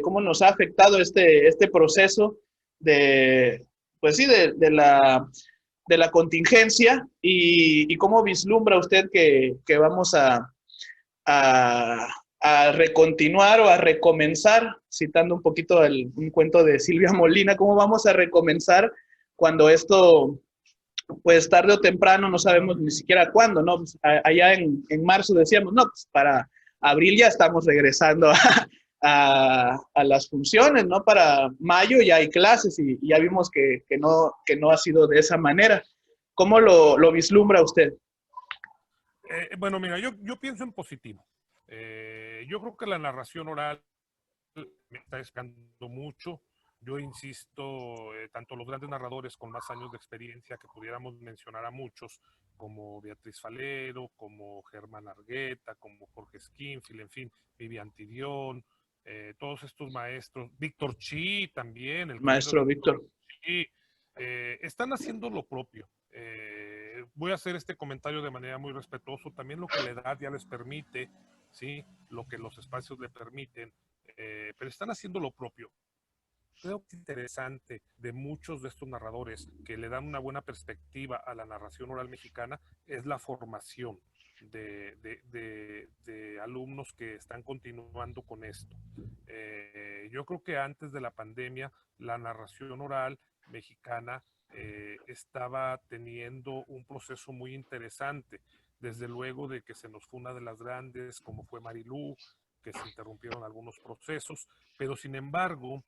cómo nos ha afectado este proceso de, pues sí, de la contingencia y cómo vislumbra usted que vamos a, a recontinuar o a recomenzar, citando un poquito un cuento de Silvia Molina, cómo vamos a recomenzar cuando esto, pues tarde o temprano, no sabemos ni siquiera cuándo, ¿no? Pues, allá en marzo decíamos, no, pues para abril ya estamos regresando a las funciones, ¿no? Para mayo ya hay clases y ya vimos que no ha sido de esa manera. ¿Cómo lo vislumbra usted? Bueno, mira, yo pienso en positivo. Yo creo que la narración oral me está esperando mucho. Yo insisto, tanto los grandes narradores con más años de experiencia, que pudiéramos mencionar a muchos, como Beatriz Falero, como Germán Argueta, como Jorge Skinfield, en fin, Vivian Tidión, todos estos maestros, Víctor Chi también, el querido Maestro Víctor Víctor. Chi, están haciendo lo propio. Voy a hacer este comentario de manera muy respetuosa, también lo que la edad ya les permite, ¿sí? Lo que los espacios le permiten, pero están haciendo lo propio. Creo que es interesante de muchos de estos narradores que le dan una buena perspectiva a la narración oral mexicana es la formación de alumnos que están continuando con esto. Yo creo que antes de la pandemia la narración oral mexicana estaba teniendo un proceso muy interesante, desde luego de que se nos fue una de las grandes como fue Marilú, que se interrumpieron algunos procesos, pero sin embargo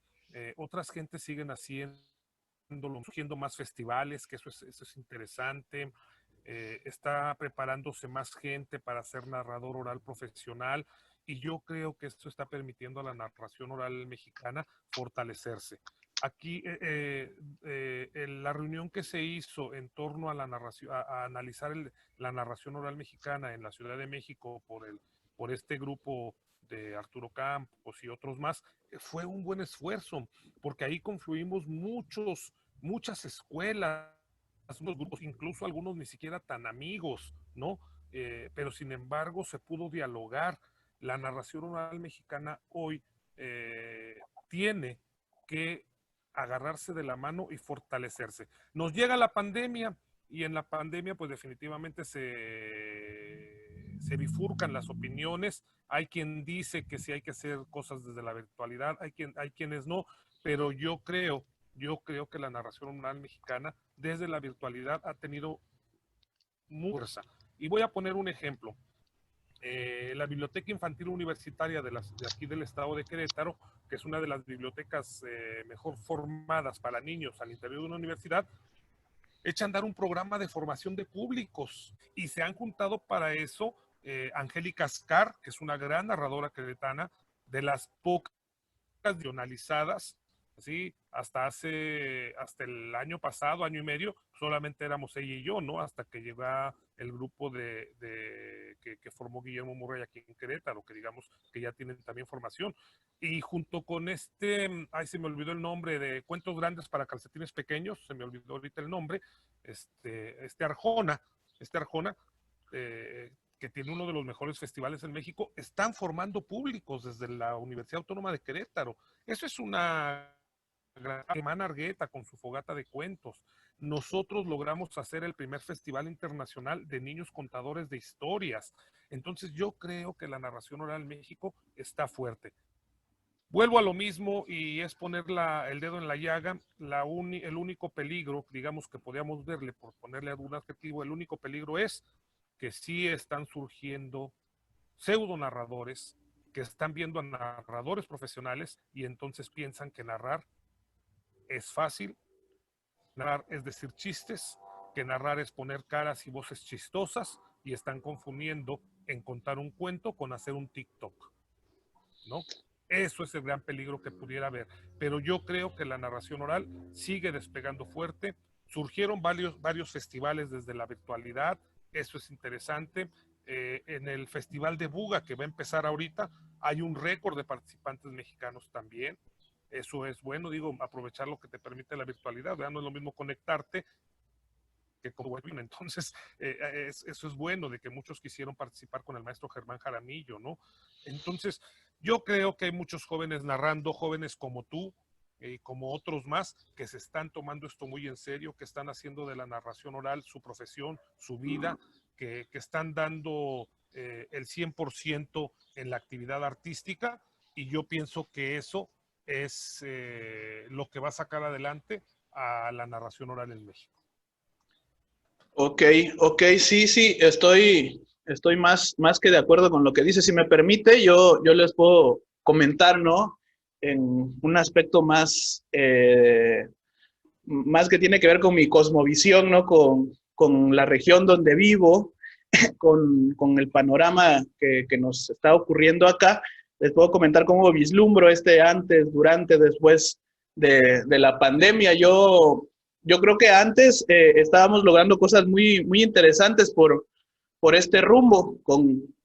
otras gentes siguen haciéndolo, surgiendo más festivales, que eso es interesante. Está preparándose más gente para ser narrador oral profesional y yo creo que esto está permitiendo a la narración oral mexicana fortalecerse. Aquí la reunión que se hizo en torno a la narración, a analizar la narración oral mexicana en la Ciudad de México por este grupo de Arturo Campos y otros más, fue un buen esfuerzo, porque ahí confluimos muchas escuelas, unos grupos, incluso algunos ni siquiera tan amigos, ¿no? Pero sin embargo se pudo dialogar. La narración oral mexicana hoy tiene que agarrarse de la mano y fortalecerse. Nos llega la pandemia y en la pandemia pues definitivamente se bifurcan las opiniones. Hay quien dice que sí hay que hacer cosas desde la virtualidad, hay quienes no, pero yo creo que la narración oral mexicana desde la virtualidad ha tenido mucha fuerza. Y voy a poner un ejemplo. La Biblioteca Infantil Universitaria de aquí del estado de Querétaro, que es una de las bibliotecas mejor formadas para niños al interior de una universidad, echa a andar un programa de formación de públicos y se han juntado para eso Angélica Ascar, que es una gran narradora queretana, de las pocas regionalizadas, ¿sí? Hasta el año pasado, año y medio, solamente éramos ella y yo, ¿no? Hasta que llegó el grupo que formó Guillermo Murray aquí en Querétaro, que digamos que ya tienen también formación. Y junto con se me olvidó el nombre, de Cuentos Grandes para Calcetines Pequeños, se me olvidó ahorita el nombre, Arjona, que tiene uno de los mejores festivales en México, están formando públicos desde la Universidad Autónoma de Querétaro. Eso es una Germán Argueta con su fogata de cuentos. Nosotros logramos hacer el primer festival internacional de niños contadores de historias. Entonces yo creo que la narración oral en México está fuerte. Vuelvo a lo mismo y es poner el dedo en la llaga. El único peligro, digamos que podríamos verle, por ponerle algún adjetivo, el único peligro es que sí están surgiendo pseudo narradores que están viendo a narradores profesionales y entonces piensan que narrar es fácil, narrar es decir chistes, que narrar es poner caras y voces chistosas y están confundiendo en contar un cuento con hacer un TikTok, ¿no? Eso es el gran peligro que pudiera haber. Pero yo creo que la narración oral sigue despegando fuerte. Surgieron varios festivales desde la virtualidad. Eso es interesante. En el Festival de Buga, que va a empezar ahorita, hay un récord de participantes mexicanos también. Eso es bueno, digo, aprovechar lo que te permite la virtualidad, ¿verdad? No es lo mismo conectarte que como webinar. Entonces, eso es bueno, de que muchos quisieron participar con el maestro Germán Jaramillo, ¿no? Entonces, yo creo que hay muchos jóvenes narrando, jóvenes como tú, como otros más, que se están tomando esto muy en serio, que están haciendo de la narración oral su profesión, su vida, que están dando el 100% en la actividad artística, y yo pienso que eso es lo que va a sacar adelante a la narración oral en México. Ok, sí, estoy más que de acuerdo con lo que dice. Si me permite, yo les puedo comentar, ¿no? En un aspecto más que tiene que ver con mi cosmovisión, ¿no? Con la región donde vivo, con el panorama que nos está ocurriendo acá. Les puedo comentar cómo vislumbro antes, durante, después de la pandemia. Yo creo que antes estábamos logrando cosas muy, muy interesantes por este rumbo,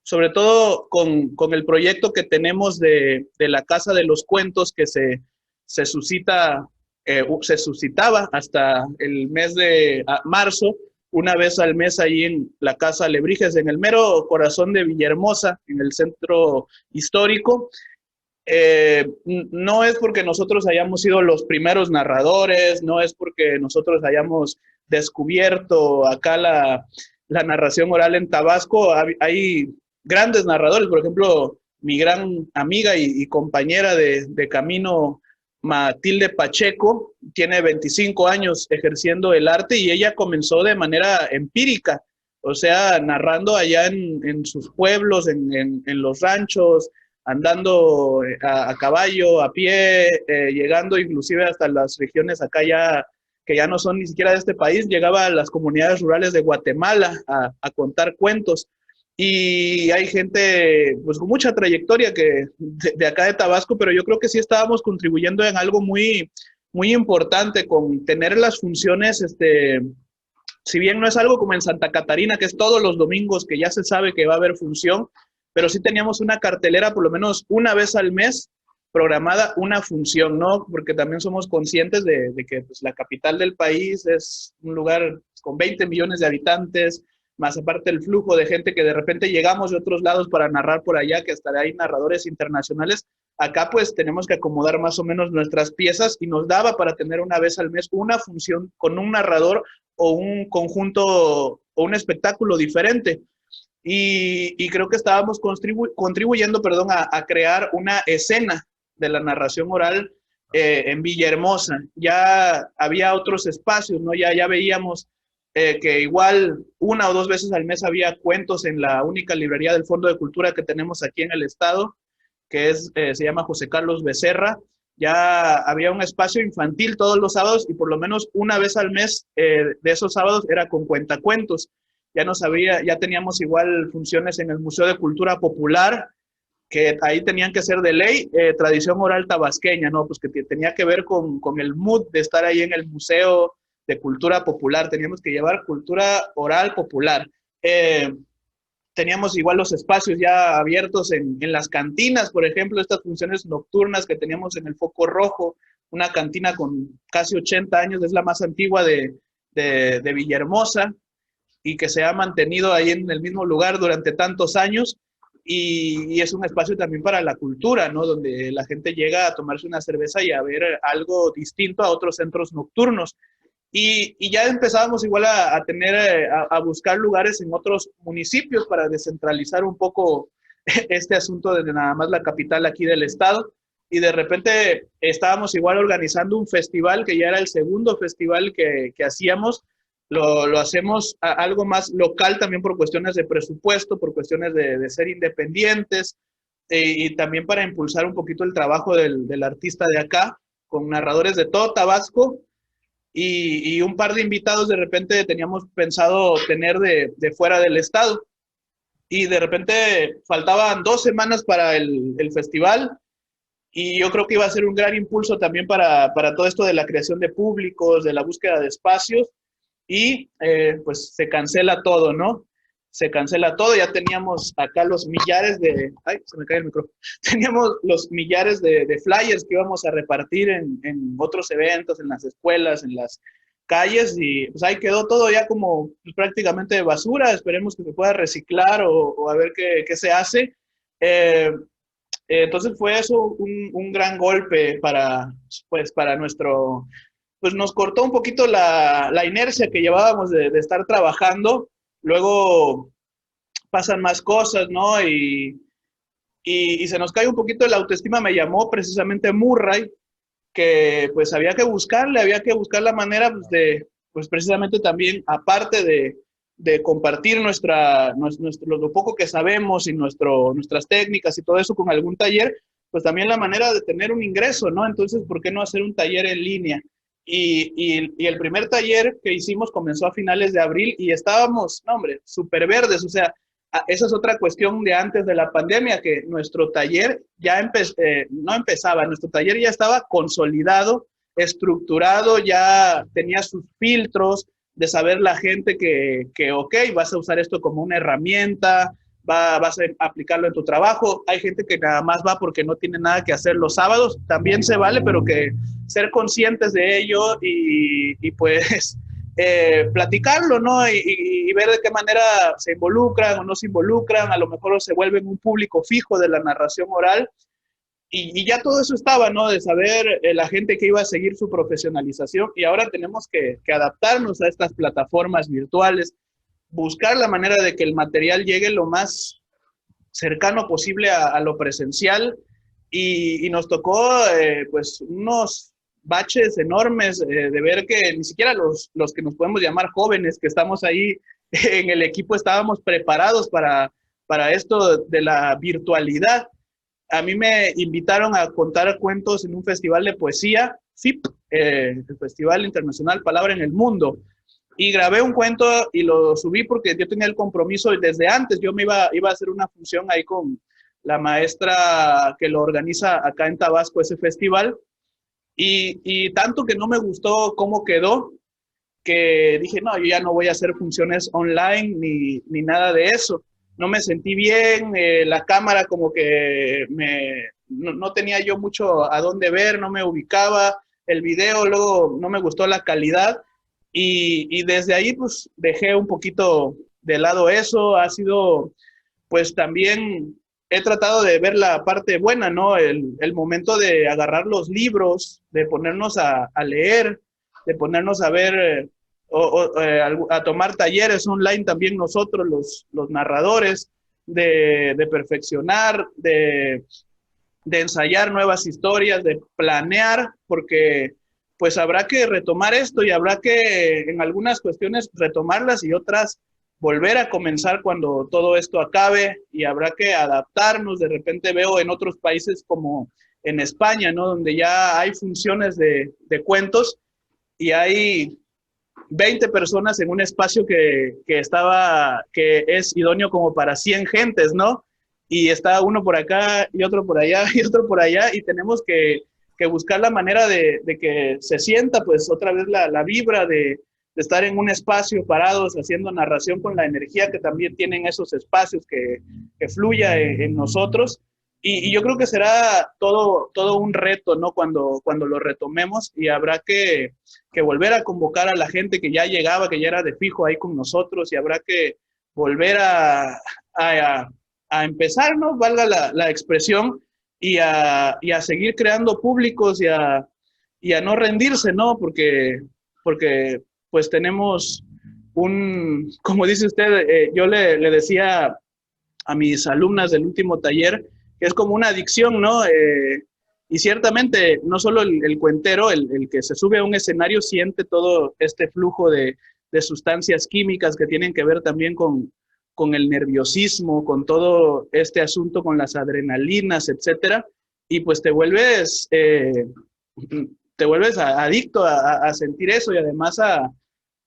sobre todo con el proyecto que tenemos de la Casa de los Cuentos, que se suscitaba hasta el mes de marzo, una vez al mes ahí en la Casa Alebrijes, en el mero corazón de Villahermosa, en el centro histórico. No es porque nosotros hayamos sido los primeros narradores, no es porque nosotros hayamos descubierto acá la narración oral en Tabasco. Hay grandes narradores, por ejemplo, mi gran amiga y compañera de camino, Matilde Pacheco, tiene 25 años ejerciendo el arte y ella comenzó de manera empírica, o sea, narrando allá en sus pueblos, en los ranchos, andando a caballo, a pie, llegando inclusive hasta las regiones acá ya, que ya no son ni siquiera de este país, llegaba a las comunidades rurales de Guatemala a contar cuentos. Y hay gente pues con mucha trayectoria de acá de Tabasco, pero yo creo que sí estábamos contribuyendo en algo muy, muy importante con tener las funciones, si bien no es algo como en Santa Catarina, que es todos los domingos que ya se sabe que va a haber función, pero sí teníamos una cartelera por lo menos una vez al mes programada una función, ¿no? Porque también somos conscientes de que pues, la capital del país es un lugar con 20 millones de habitantes, más aparte el flujo de gente que de repente llegamos de otros lados para narrar por allá, que hasta hay narradores internacionales. Acá pues tenemos que acomodar más o menos nuestras piezas y nos daba para tener una vez al mes una función con un narrador o un conjunto o un espectáculo diferente. Y creo que estábamos contribuyendo, perdón, a crear una escena de la narración oral en Villahermosa. Ya había otros espacios, ¿no? Ya veíamos que igual 1 o 2 veces al mes había cuentos en la única librería del Fondo de Cultura que tenemos aquí en el estado, que se llama José Carlos Becerra. Ya había un espacio infantil todos los sábados y por lo menos una vez al mes de esos sábados era con cuentacuentos. Ya teníamos igual funciones en el Museo de Cultura Popular, que ahí tenían que ser de ley, tradición oral tabasqueña, ¿no? Pues que tenía que ver con el mood de estar ahí en el Museo de Cultura Popular, teníamos que llevar cultura oral popular. Teníamos igual los espacios ya abiertos en las cantinas, por ejemplo, estas funciones nocturnas que teníamos en el Foco Rojo, una cantina con casi 80 años, es la más antigua de Villahermosa, y que se ha mantenido ahí en el mismo lugar durante tantos años, y es un espacio también para la cultura, ¿no? Donde la gente llega a tomarse una cerveza y a ver algo distinto a otros centros nocturnos. Y ya empezábamos igual a buscar lugares en otros municipios para descentralizar un poco este asunto de nada más la capital aquí del estado. Y de repente estábamos igual organizando un festival que ya era el segundo festival que hacíamos. Lo hacemos algo más local también por cuestiones de presupuesto, por cuestiones de ser independientes y también para impulsar un poquito el trabajo del artista de acá, con narradores de todo Tabasco y un par de invitados de repente teníamos pensado tener de fuera del estado. Y de repente faltaban 2 semanas para el festival y yo creo que iba a ser un gran impulso también para todo esto de la creación de públicos, de la búsqueda de espacios. Y pues se cancela todo, ¿no? Se cancela todo, ya teníamos acá los millares ay, se me cae el micrófono, teníamos los millares de flyers que íbamos a repartir en otros eventos, en las escuelas, en las calles, y pues ahí quedó todo ya como pues, prácticamente de basura. Esperemos que se pueda reciclar o a ver qué se hace. Entonces fue eso un gran golpe para nuestro... Pues nos cortó un poquito la inercia que llevábamos de estar trabajando. Luego pasan más cosas, ¿no? Y se nos cae un poquito la autoestima. Me llamó precisamente Murray, que pues había que buscar la manera pues, pues precisamente también, aparte de compartir lo poco que sabemos y nuestras técnicas y todo eso con algún taller, pues también la manera de tener un ingreso, ¿no? Entonces, ¿por qué no hacer un taller en línea? Y el primer taller que hicimos comenzó a finales de abril y estábamos, no hombre, súper verdes. O sea, esa es otra cuestión de antes de la pandemia, que nuestro taller no empezaba, nuestro taller ya estaba consolidado, estructurado, ya tenía sus filtros de saber la gente que ok, vas a usar esto como una herramienta, vas a aplicarlo en tu trabajo. Hay gente que nada más va porque no tiene nada que hacer los sábados, también se vale, pero que ser conscientes de ello y pues platicarlo, ¿no? Y ver de qué manera se involucran o no se involucran, a lo mejor se vuelven un público fijo de la narración oral. Y ya todo eso estaba, ¿no? De saber la gente que iba a seguir su profesionalización, y ahora tenemos que adaptarnos a estas plataformas virtuales, buscar la manera de que el material llegue lo más cercano posible a lo presencial, y nos tocó pues unos baches enormes de ver que ni siquiera los que nos podemos llamar jóvenes, que estamos ahí en el equipo, estábamos preparados para esto de la virtualidad. A mí me invitaron a contar cuentos en un festival de poesía, FIP, el Festival Internacional Palabra en el Mundo, y grabé un cuento y lo subí porque yo tenía el compromiso desde antes. Yo iba a hacer una función ahí con la maestra que lo organiza acá en Tabasco, ese festival, y tanto que no me gustó cómo quedó, que dije, no, yo ya no voy a hacer funciones online ni nada de eso. No me sentí bien, la cámara como que no tenía yo mucho a dónde ver, no me ubicaba el video, luego no me gustó la calidad y desde ahí pues dejé un poquito de lado eso. Ha sido pues también he tratado de ver la parte buena, ¿no? El momento de agarrar los libros, de ponernos a leer, de ponernos a ver, a tomar talleres online también nosotros, los narradores, de perfeccionar, de ensayar nuevas historias, de planear, porque pues habrá que retomar esto y habrá que en algunas cuestiones retomarlas y otras volver a comenzar cuando todo esto acabe y habrá que adaptarnos. De repente veo en otros países como en España, ¿no? Donde ya hay funciones de cuentos y hay 20 personas en un espacio que es idóneo como para 100 gentes, ¿no? Y está uno por acá y otro por allá y otro por allá y tenemos que buscar la manera de que se sienta pues otra vez la vibra de estar en un espacio parados haciendo narración con la energía que también tienen esos espacios, que fluya en nosotros. Y yo creo que será todo un reto, ¿no? Cuando lo retomemos y habrá que volver a convocar a la gente que ya llegaba, que ya era de fijo ahí con nosotros y habrá que volver a empezar, ¿no? Valga la expresión y a seguir creando públicos y a no rendirse, ¿no? Porque pues tenemos como dice usted, yo le decía a mis alumnas del último taller, que es como una adicción, ¿no? Y ciertamente, no solo el cuentero, el que se sube a un escenario, siente todo este flujo de sustancias químicas que tienen que ver también con el nerviosismo, con todo este asunto, con las adrenalinas, etcétera, y pues te vuelves adicto a sentir eso y además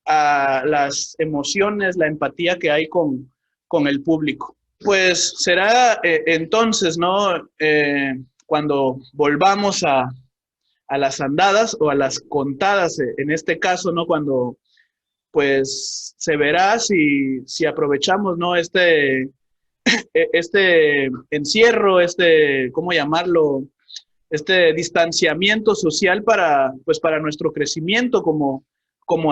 a las emociones, la empatía que hay con el público. Pues será entonces, ¿no? Cuando volvamos a las andadas o a las contadas, en este caso, ¿no? Cuando pues se verá si aprovechamos, ¿no? Este encierro, ¿cómo llamarlo? Este distanciamiento social pues para nuestro crecimiento como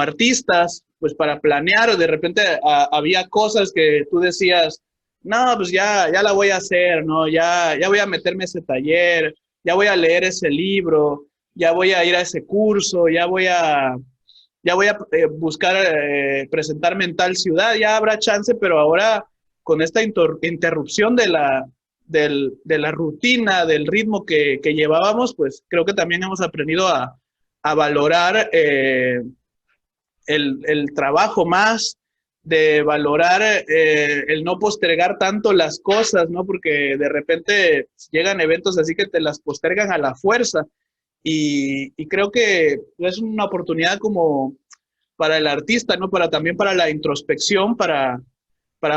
artistas, pues para planear, de repente había cosas que tú decías, no, pues ya la voy a hacer, ¿no? Ya voy a meterme a ese taller, ya voy a leer ese libro, ya voy a ir a ese curso, ya voy a buscar presentarme en tal ciudad, ya habrá chance, pero ahora con esta interrupción de la rutina, del ritmo que llevábamos, pues creo que también hemos aprendido a valorar el trabajo más, de valorar el no postergar tanto las cosas, ¿no? Porque de repente llegan eventos así que te las postergan a la fuerza y creo que es una oportunidad como para el artista, ¿no? También para la introspección, para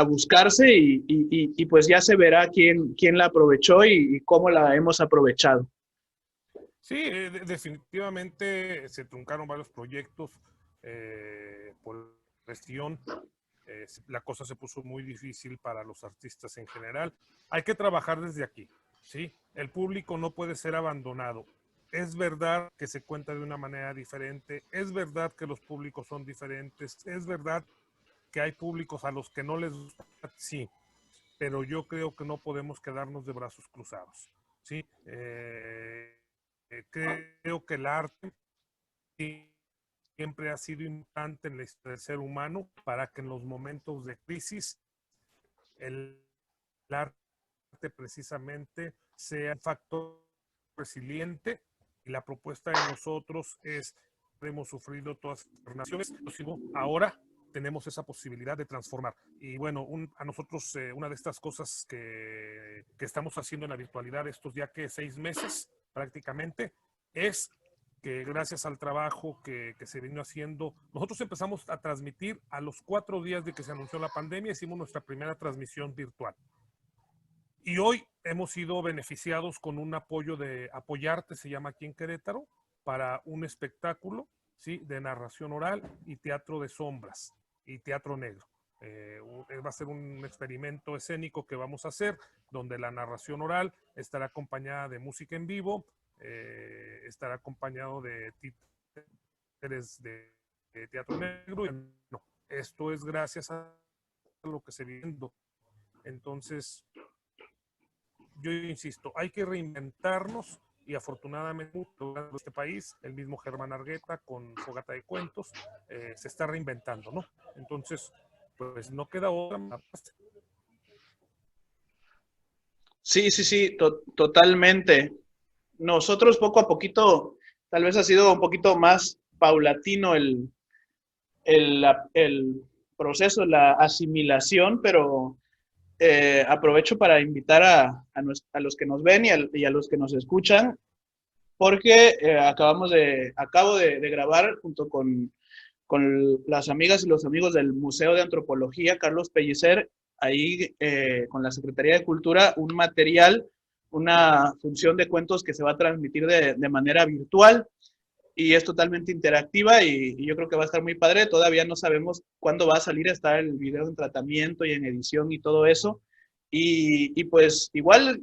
buscarse y pues ya se verá quién la aprovechó y cómo la hemos aprovechado. Sí, definitivamente se truncaron varios proyectos por gestión. La cosa se puso muy difícil para los artistas en general. Hay que trabajar desde aquí, ¿sí? El público no puede ser abandonado. Es verdad que se cuenta de una manera diferente, es verdad que los públicos son diferentes, es verdad que hay públicos a los que no les gusta, sí, pero yo creo que no podemos quedarnos de brazos cruzados, ¿sí? Creo que el arte siempre ha sido importante en la historia del ser humano para que en los momentos de crisis el arte precisamente sea un factor resiliente y la propuesta de nosotros es, hemos sufrido todas las naciones, ahora tenemos esa posibilidad de transformar. Y bueno, a nosotros una de estas cosas que estamos haciendo en la virtualidad estos ya que 6 meses prácticamente es que gracias al trabajo que se vino haciendo, nosotros empezamos a transmitir a los 4 días de que se anunció la pandemia, hicimos nuestra primera transmisión virtual. Y hoy hemos sido beneficiados con un apoyo de Apoyarte, se llama aquí en Querétaro, para un espectáculo, ¿sí? De narración oral y teatro de sombras y teatro negro. Va a ser un experimento escénico que vamos a hacer, donde la narración oral estará acompañada de música en vivo, estará acompañado de títeres de teatro negro. No, esto es gracias a lo que se viendo. Entonces, yo insisto, hay que reinventarnos y afortunadamente en este país, el mismo Germán Argueta con Fogata de Cuentos, se está reinventando, ¿no? Entonces, pues no queda otra más. Sí, sí, sí, totalmente. Nosotros poco a poquito, tal vez ha sido un poquito más paulatino el proceso, la asimilación, pero aprovecho para invitar a los que nos ven y a los que nos escuchan, porque acabo de grabar junto con las amigas y los amigos del Museo de Antropología, Carlos Pellicer, ahí con la Secretaría de Cultura, un material, una función de cuentos que se va a transmitir de manera virtual y es totalmente interactiva y yo creo que va a estar muy padre. Todavía no sabemos cuándo va a salir, está el video en tratamiento y en edición y todo eso. Y pues igual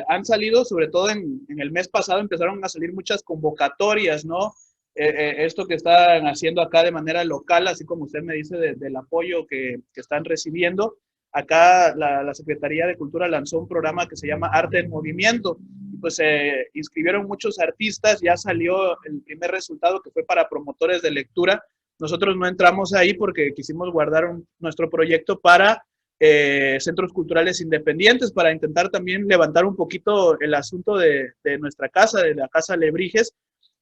han salido, sobre todo en el mes pasado, empezaron a salir muchas convocatorias, ¿no? Esto que están haciendo acá de manera local, así como usted me dice del apoyo que están recibiendo. Acá la Secretaría de Cultura lanzó un programa que se llama Arte en Movimiento. Y pues se inscribieron muchos artistas, ya salió el primer resultado que fue para promotores de lectura. Nosotros no entramos ahí porque quisimos guardar nuestro proyecto para centros culturales independientes, para intentar también levantar un poquito el asunto de nuestra casa, de la Casa Lebrijes,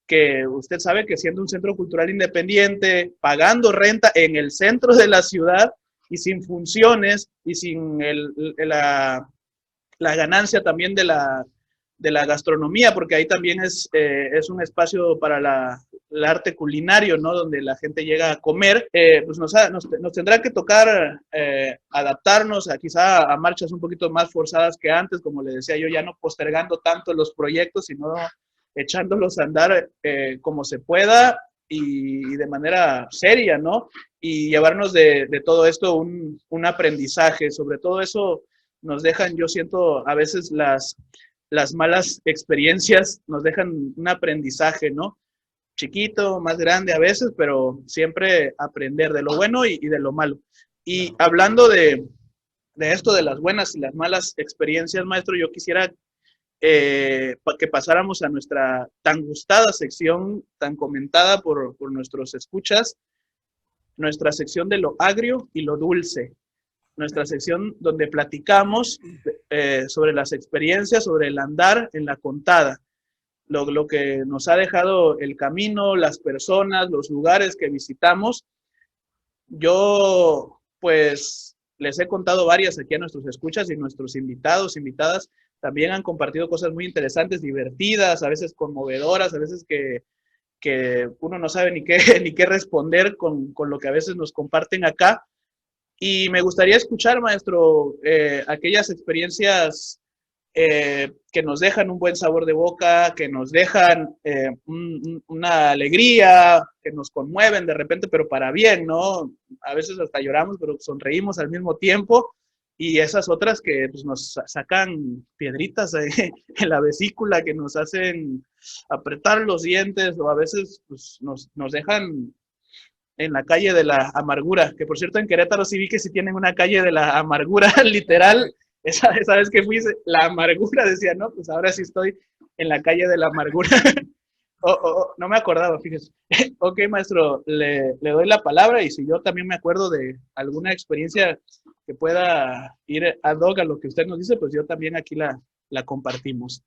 que usted sabe que siendo un centro cultural independiente, pagando renta en el centro de la ciudad y sin funciones y sin la ganancia también de la gastronomía, porque ahí también es un espacio para el arte culinario, ¿no? Donde la gente llega a comer, pues nos tendrá que tocar adaptarnos quizá a marchas un poquito más forzadas que antes, como le decía yo, ya no postergando tanto los proyectos, sino echándolos a andar como se pueda y de manera seria, ¿no? Y llevarnos de todo esto un aprendizaje. Sobre todo eso nos dejan, yo siento, a veces las malas experiencias nos dejan un aprendizaje, ¿no? Chiquito, más grande a veces, pero siempre aprender de lo bueno y de lo malo. Y hablando de esto, de las buenas y las malas experiencias, maestro, yo quisiera que pasáramos a nuestra tan gustada sección, tan comentada por nuestros escuchas, nuestra sección de lo agrio y lo dulce, nuestra sección donde platicamos sobre las experiencias, sobre el andar en la contada, lo que nos ha dejado el camino, las personas, los lugares que visitamos. Yo, pues, les he contado varias aquí a nuestros escuchas y nuestros invitados, invitadas, también han compartido cosas muy interesantes, divertidas, a veces conmovedoras, a veces que uno no sabe ni qué, ni qué responder con lo que a veces nos comparten acá. Y me gustaría escuchar, maestro, aquellas experiencias que nos dejan un buen sabor de boca, que nos dejan una alegría, que nos conmueven de repente, pero para bien, ¿no? A veces hasta lloramos, pero sonreímos al mismo tiempo. Y esas otras que pues, nos sacan piedritas en la vesícula, que nos hacen apretar los dientes o a veces pues, nos dejan en la calle de la amargura, que por cierto en Querétaro sí vi que sí tienen una calle de la amargura, literal, esa vez que fui, la amargura, decía, no, pues ahora sí estoy en la calle de la amargura. No me acordaba, fíjese. Ok, maestro, le doy la palabra y si yo también me acuerdo de alguna experiencia que pueda ir ad hoc a lo que usted nos dice, pues yo también aquí la compartimos.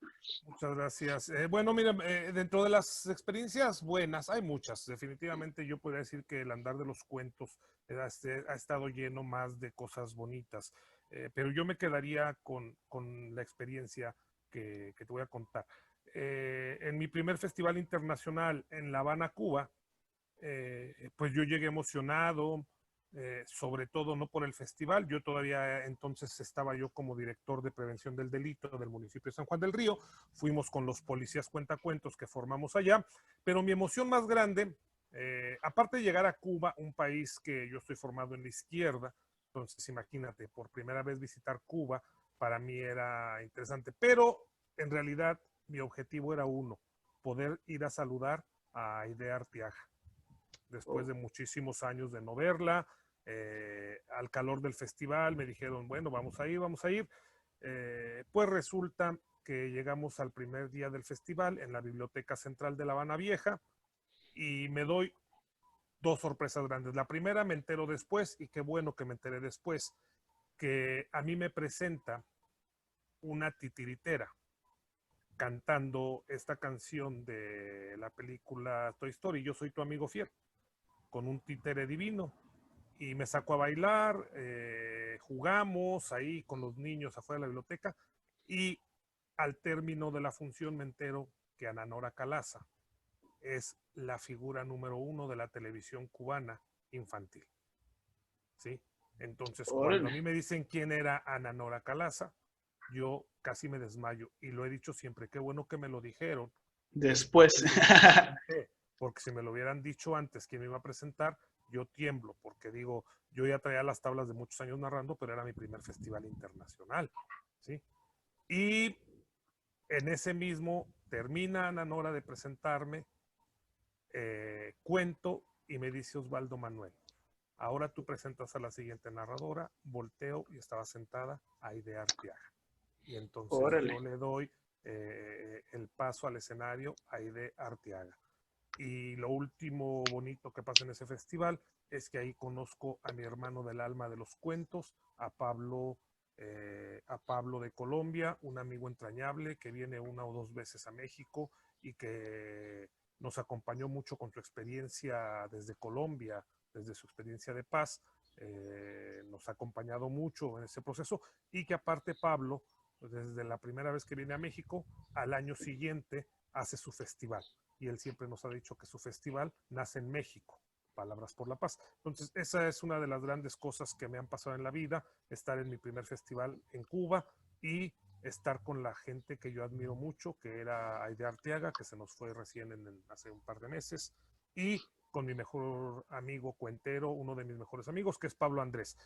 Muchas gracias. Bueno, mira, dentro de las experiencias buenas, hay muchas. Definitivamente yo podría decir que el andar de los cuentos ha estado lleno más de cosas bonitas, pero yo me quedaría con la experiencia que te voy a contar. En mi primer festival internacional en La Habana, Cuba, pues yo llegué emocionado, sobre todo no por el festival, yo todavía entonces estaba yo como director de prevención del delito del municipio de San Juan del Río, fuimos con los policías cuentacuentos que formamos allá, pero mi emoción más grande, aparte de llegar a Cuba, un país que yo estoy formado en la izquierda, Entonces, imagínate, por primera vez visitar Cuba, para mí era interesante. Pero en realidad mi objetivo era uno, poder ir a saludar a Aide Arteaga. Después de muchísimos años de no verla, al calor del festival me dijeron, bueno, vamos a ir, vamos a ir. Pues resulta que llegamos al primer día del festival en la Biblioteca Central de La Habana Vieja y me doy dos sorpresas grandes. La primera me entero después, y qué bueno que me enteré después, que a mí me presenta una titiritera cantando esta canción de la película Toy Story, Yo soy tu amigo fiel, con un títere divino. Y me sacó a bailar, jugamos ahí con los niños afuera de la biblioteca, y al término de la función me entero que Ana Nora Calaza es la figura número uno de la televisión cubana infantil. ¿Sí? Entonces, cuando a Órale. mí me dicen quién era Ana Nora Calaza, yo casi me desmayo, y lo he dicho siempre, qué bueno que me lo dijeron Después. después de que me presenté, porque si me lo hubieran dicho antes que me iba a presentar, yo tiemblo, porque digo, yo ya traía las tablas de muchos años narrando, pero era mi primer festival internacional, ¿sí? Y en ese mismo termina Ana Nora de presentarme, cuento, y me dice Osvaldo Manuel, ahora tú presentas a la siguiente narradora. Volteo y estaba sentada Aide Arteaga. Y entonces Órale. yo le doy el paso al escenario a Aide Arteaga. Y lo último bonito que pasa en ese festival es que ahí conozco a mi hermano del alma de los cuentos, a Pablo de Colombia, un amigo entrañable que viene una o dos veces a México y que nos acompañó mucho con su experiencia desde Colombia, desde su experiencia de paz. Nos ha acompañado mucho en ese proceso, y que aparte Pablo, desde la primera vez que viene a México, al año siguiente hace su festival, y él siempre nos ha dicho que su festival nace en México, Palabras por la Paz. Entonces, esa es una de las grandes cosas que me han pasado en la vida, estar en mi primer festival en Cuba y estar con la gente que yo admiro mucho, que era Aide Arteaga, que se nos fue recién hace un par de meses, y con mi mejor amigo cuentero, uno de mis mejores amigos, que es Pablo Andrés.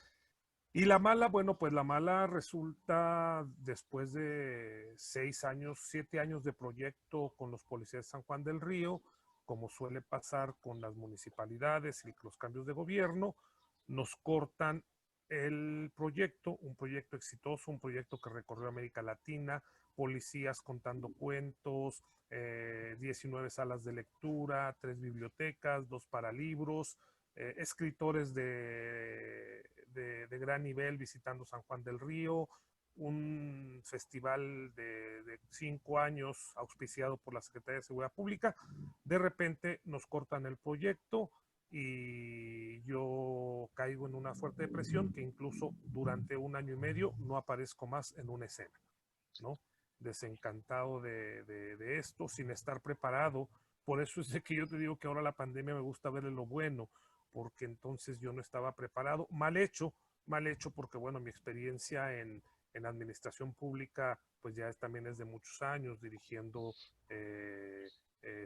Y la mala, bueno, pues la mala resulta después de 6 años, 7 años de proyecto con los policías de San Juan del Río, como suele pasar con las municipalidades y los cambios de gobierno, nos cortan el proyecto, un proyecto exitoso, un proyecto que recorrió América Latina, policías contando cuentos, 19 salas de lectura, 3 bibliotecas, 2 paralibros, escritores de gran nivel visitando San Juan del Río, un festival de 5 años auspiciado por la Secretaría de Seguridad Pública. De repente nos cortan el proyecto y yo caigo en una fuerte depresión, que incluso durante 1 año y medio no aparezco más en una escena, ¿no? Desencantado de esto, sin estar preparado. Por eso es de que yo te digo que ahora la pandemia me gusta verle lo bueno, porque entonces yo no estaba preparado. Mal hecho porque, bueno, mi experiencia en administración pública, pues ya también es de muchos años, dirigiendo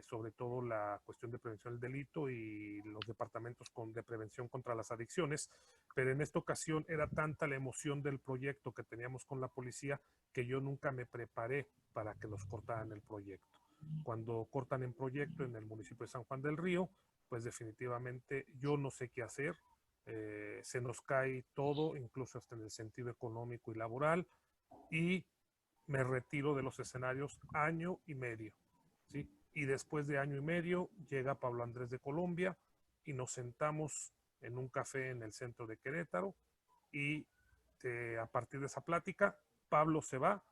sobre todo la cuestión de prevención del delito y los departamentos de prevención contra las adicciones, pero en esta ocasión era tanta la emoción del proyecto que teníamos con la policía que yo nunca me preparé para que nos cortaran el proyecto. Cuando cortan el proyecto en el municipio de San Juan del Río, pues definitivamente yo no sé qué hacer, se nos cae todo, incluso hasta en el sentido económico y laboral, y me retiro de los escenarios 1 año y medio, ¿sí? Y después de 1 año y medio llega Pablo Andrés de Colombia y nos sentamos en un café en el centro de Querétaro, y a partir de esa plática Pablo se va,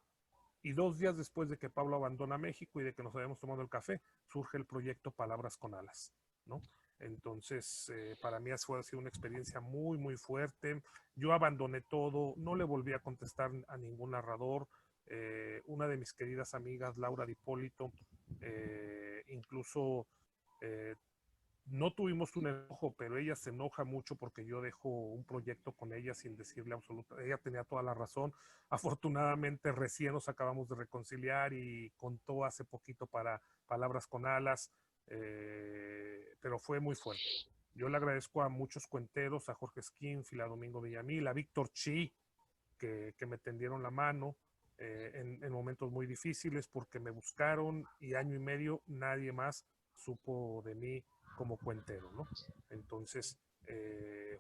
y 2 días después de que Pablo abandona México y de que nos habíamos tomado el café, surge el proyecto Palabras con Alas, ¿no? Entonces, para mí ha sido una experiencia muy, muy fuerte. Yo abandoné todo, no le volví a contestar a ningún narrador. Una de mis queridas amigas, Laura Di Hipólito, incluso no tuvimos un enojo, pero ella se enoja mucho porque yo dejo un proyecto con ella sin decirle absolutamente. Ella tenía toda la razón. Afortunadamente recién nos acabamos de reconciliar y contó hace poquito para Palabras con Alas, pero fue muy fuerte. Yo le agradezco a muchos cuenteros, a Jorge Skinfield, a Domingo Villamil, a Víctor Chi, que me tendieron la mano en momentos muy difíciles porque me buscaron y año y medio nadie más supo de mí como cuentero, ¿no? Entonces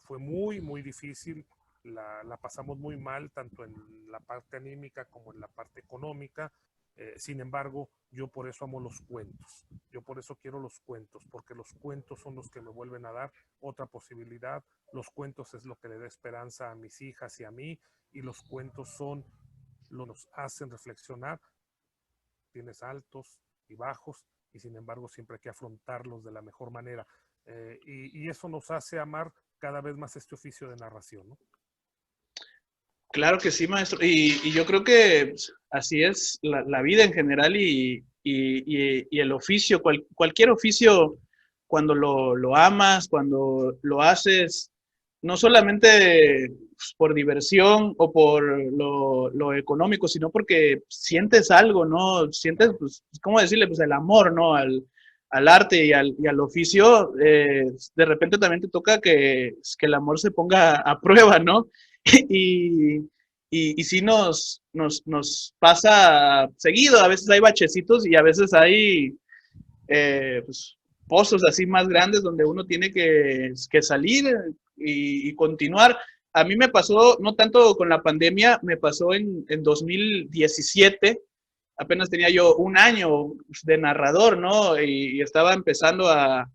fue muy, muy difícil, la pasamos muy mal, tanto en la parte anímica como en la parte económica. Sin embargo, yo por eso amo los cuentos, yo por eso quiero los cuentos, porque los cuentos son los que me vuelven a dar otra posibilidad, los cuentos es lo que le da esperanza a mis hijas y a mí, y los cuentos son lo que nos hacen reflexionar. Tienes altos y bajos, y sin embargo siempre hay que afrontarlos de la mejor manera. Y eso nos hace amar cada vez más este oficio de narración, ¿no? Claro que sí, maestro. Y yo creo que pues, así es la vida en general y el oficio, cualquier oficio, cuando lo amas, cuando lo haces, no solamente pues, por diversión o por lo económico, sino porque sientes algo, ¿no? Sientes, pues, ¿cómo decirle? Pues el amor, ¿no? Al arte y al oficio, de repente también te toca que el amor se ponga a prueba, ¿no? Y, y sí nos pasa seguido, a veces hay bachecitos y a veces hay pues, pozos así más grandes donde uno tiene que salir y continuar. A mí me pasó, no tanto con la pandemia, me pasó en 2017, apenas tenía yo un año de narrador, ¿no? Y estaba empezando a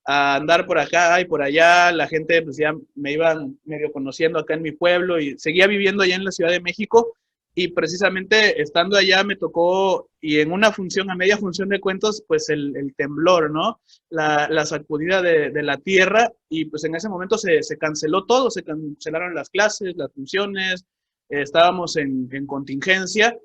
andar por acá y por allá, la gente pues ya me iban medio conociendo acá en mi pueblo y seguía viviendo allá en la Ciudad de México y precisamente estando allá me tocó y en una función, a media función de cuentos, pues el temblor, ¿no? La sacudida de la tierra y pues en ese momento se canceló todo, se cancelaron las clases, las funciones, estábamos en contingencia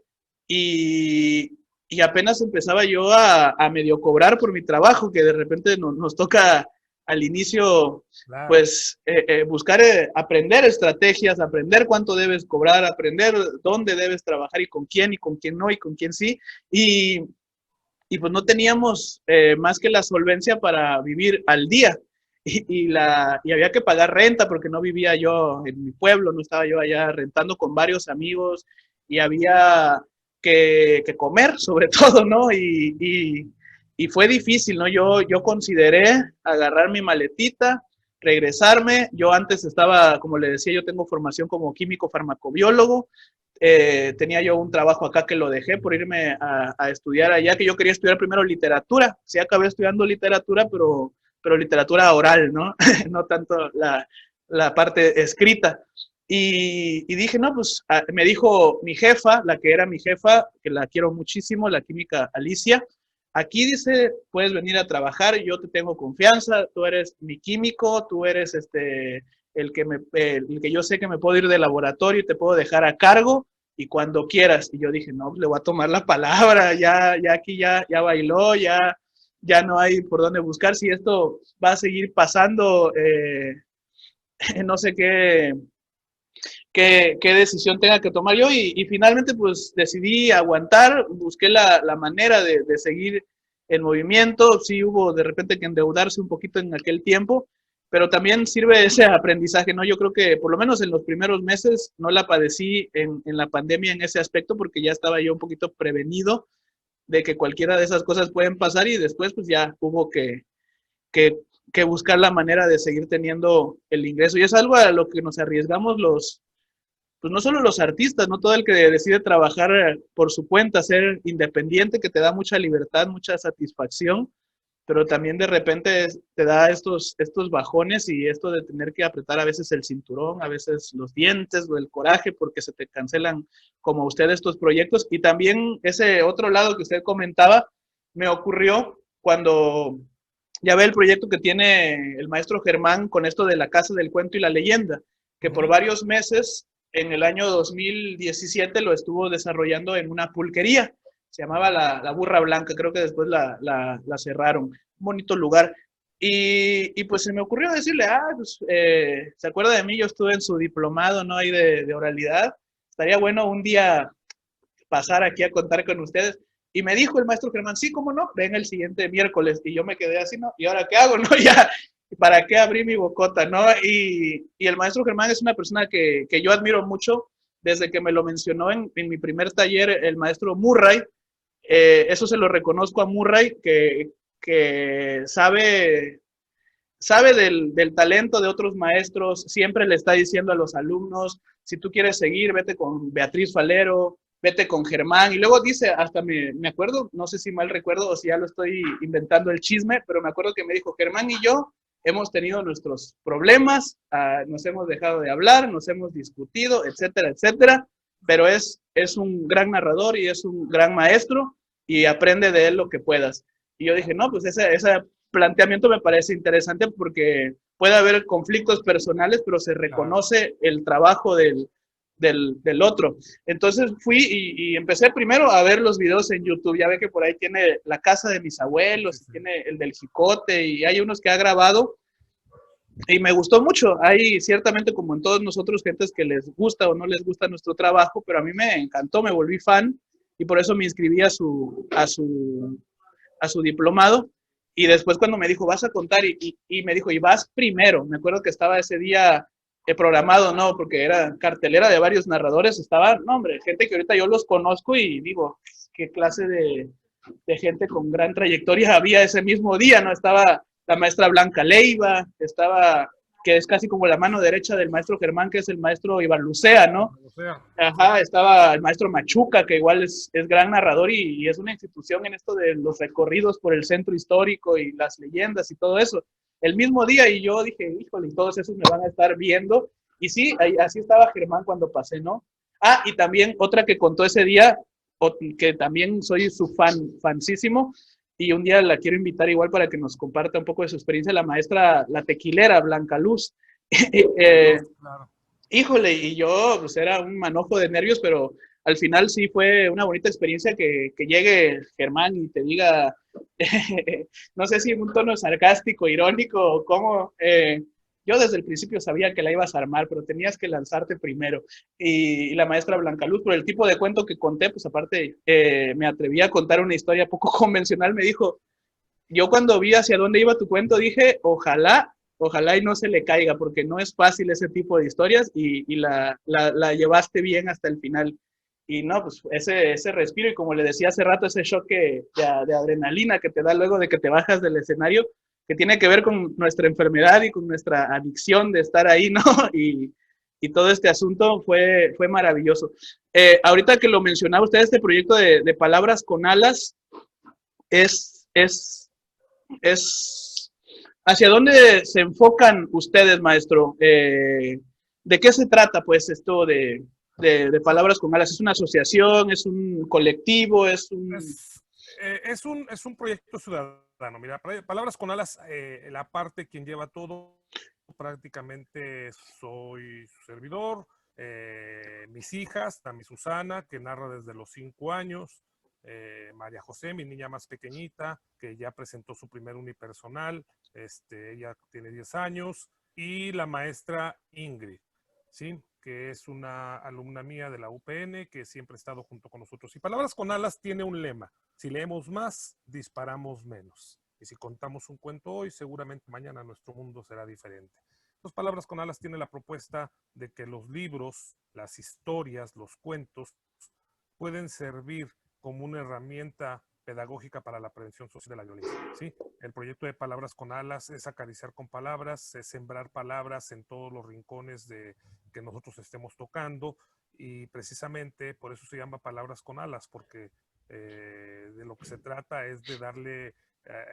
y, y apenas empezaba yo a medio cobrar por mi trabajo, que de repente nos toca al inicio, Claro. pues, buscar aprender estrategias, aprender cuánto debes cobrar, aprender dónde debes trabajar y con quién no y con quién sí. Y, y pues no teníamos más que la solvencia para vivir al día. Y había que pagar renta porque no vivía yo en mi pueblo, no estaba yo allá rentando con varios amigos y había que comer sobre todo, ¿no? Y fue difícil, ¿no? Yo consideré agarrar mi maletita, regresarme. Yo antes estaba, como le decía, yo tengo formación como químico farmacobiólogo. Tenía yo un trabajo acá que lo dejé por irme a estudiar allá, que yo quería estudiar primero literatura. Sí, acabé estudiando literatura, pero literatura oral, ¿no? No tanto la parte escrita. Y dije, no, pues me dijo mi jefa, la que era mi jefa, que la quiero muchísimo, la química Alicia, aquí dice, puedes venir a trabajar, yo te tengo confianza, tú eres mi químico, tú eres el que yo sé que me puedo ir de laboratorio y te puedo dejar a cargo y cuando quieras. Y yo dije, no, le voy a tomar la palabra, ya aquí ya bailó, ya no hay por dónde buscar. Si esto va a seguir pasando, no sé qué decisión tenga que tomar yo y finalmente pues decidí aguantar, busqué la manera de seguir en movimiento, sí hubo de repente que endeudarse un poquito en aquel tiempo, pero también sirve ese aprendizaje, ¿no? Yo creo que por lo menos en los primeros meses no la padecí en la pandemia en ese aspecto porque ya estaba yo un poquito prevenido de que cualquiera de esas cosas pueden pasar y después pues ya hubo que, que buscar la manera de seguir teniendo el ingreso. Y es algo a lo que nos arriesgamos pues no solo los artistas, no todo el que decide trabajar por su cuenta, ser independiente, que te da mucha libertad, mucha satisfacción, pero también de repente te da estos bajones y esto de tener que apretar a veces el cinturón, a veces los dientes o el coraje porque se te cancelan como usted estos proyectos. Y también ese otro lado que usted comentaba me ocurrió cuando ya ve el proyecto que tiene el maestro Germán con esto de la Casa del Cuento y la Leyenda, que por varios meses en el año 2017 lo estuvo desarrollando en una pulquería, se llamaba la Burra Blanca, creo que después la cerraron, un bonito lugar. Y pues se me ocurrió decirle, pues, ¿se acuerda de mí? Yo estuve en su diplomado, ¿no? Ahí de oralidad, estaría bueno un día pasar aquí a contar con ustedes. Y me dijo el maestro Germán, sí, cómo no, ven el siguiente miércoles. Y yo me quedé así, ¿no? ¿Y ahora qué hago? ¿No? ¿Para qué abrí mi bocota, no? Y el maestro Germán es una persona que yo admiro mucho desde que me lo mencionó en mi primer taller, el maestro Murray. Eso se lo reconozco a Murray, que sabe del talento de otros maestros, siempre le está diciendo a los alumnos, si tú quieres seguir, vete con Beatriz Falero, vete con Germán, y luego dice, hasta me acuerdo, no sé si mal recuerdo o si ya lo estoy inventando el chisme, pero me acuerdo que me dijo, Germán y yo hemos tenido nuestros problemas, nos hemos dejado de hablar, nos hemos discutido, etcétera, etcétera, pero es un gran narrador y es un gran maestro y aprende de él lo que puedas. Y yo dije, no, pues esa planteamiento me parece interesante porque puede haber conflictos personales, pero se reconoce el trabajo del otro. Entonces fui y empecé primero a ver los videos en YouTube. Ya ve que por ahí tiene La casa de mis abuelos, sí, sí. Tiene el del Jicote y hay unos que ha grabado. Y me gustó mucho. Hay ciertamente, como en todos nosotros, gentes que les gusta o no les gusta nuestro trabajo, pero a mí me encantó, me volví fan y por eso me inscribí a su diplomado. Y después cuando me dijo, vas a contar, y me dijo, y vas primero. Me acuerdo que estaba ese día programado, ¿no? Porque era cartelera de varios narradores. Estaba, no, hombre, gente que ahorita yo los conozco y digo, qué clase de gente con gran trayectoria había ese mismo día, ¿no? Estaba la maestra Blanca Leiva, estaba, que es casi como la mano derecha del maestro Germán, que es el maestro Iván Lucea, ¿no? Ajá, estaba el maestro Machuca, que igual es gran narrador y es una institución en esto de los recorridos por el centro histórico y las leyendas y todo eso. El mismo día, y yo dije, híjole, todos esos me van a estar viendo. Y sí, así estaba Germán cuando pasé, ¿no? Ah, y también otra que contó ese día, que también soy su fansísimo, y un día la quiero invitar igual para que nos comparta un poco de su experiencia, la maestra, la tequilera, Blanca Luz. Claro. Híjole, y yo, pues era un manojo de nervios, pero al final sí fue una bonita experiencia que llegue Germán y te diga, no sé si en un tono sarcástico, irónico, o cómo, yo desde el principio sabía que la ibas a armar, pero tenías que lanzarte primero. Y la maestra Blanca Luz, por el tipo de cuento que conté, pues aparte me atreví a contar una historia poco convencional, me dijo, yo cuando vi hacia dónde iba tu cuento dije, ojalá y no se le caiga, porque no es fácil ese tipo de historias y la llevaste bien hasta el final. Y no, pues ese respiro y como le decía hace rato, ese shock de adrenalina que te da luego de que te bajas del escenario, que tiene que ver con nuestra enfermedad y con nuestra adicción de estar ahí, ¿no? Y todo este asunto fue maravilloso. Ahorita que lo mencionaba usted, este proyecto de Palabras con Alas es ¿hacia dónde se enfocan ustedes, maestro? ¿De qué se trata, pues, esto de Palabras con Alas? ¿Es una asociación? ¿Es un colectivo? ¿Es un proyecto ciudadano. Mira, Palabras con Alas, la parte quien lleva todo, prácticamente soy su servidor, mis hijas, también Susana, que narra desde los 5 años, María José, mi niña más pequeñita, que ya presentó su primer unipersonal, ella tiene 10 años, y la maestra Ingrid, ¿sí? Que es una alumna mía de la UPN, que siempre ha estado junto con nosotros. Y Palabras con Alas tiene un lema: si leemos más, disparamos menos. Y si contamos un cuento hoy, seguramente mañana nuestro mundo será diferente. Entonces, Palabras con Alas tiene la propuesta de que los libros, las historias, los cuentos pueden servir como una herramienta pedagógica para la prevención social de la violencia, ¿sí? El proyecto de Palabras con Alas es acariciar con palabras, es sembrar palabras en todos los rincones que nosotros estemos tocando, y precisamente por eso se llama Palabras con Alas, porque de lo que se trata es de darle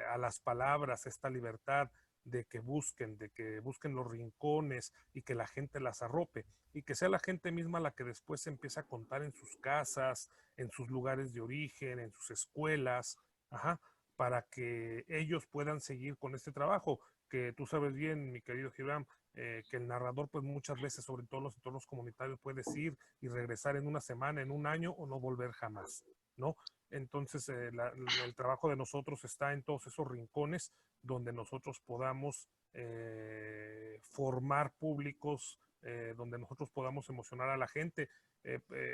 a las palabras esta libertad de que busquen los rincones y que la gente las arrope, y que sea la gente misma la que después empieza a contar en sus casas, en sus lugares de origen, en sus escuelas, para que ellos puedan seguir con este trabajo, que tú sabes bien, mi querido Gibran, que el narrador pues muchas veces, sobre todo en los entornos comunitarios, puedes ir y regresar en una semana, en un año, o no volver jamás, ¿no? Entonces el trabajo de nosotros está en todos esos rincones donde nosotros podamos formar públicos donde nosotros podamos emocionar a la gente.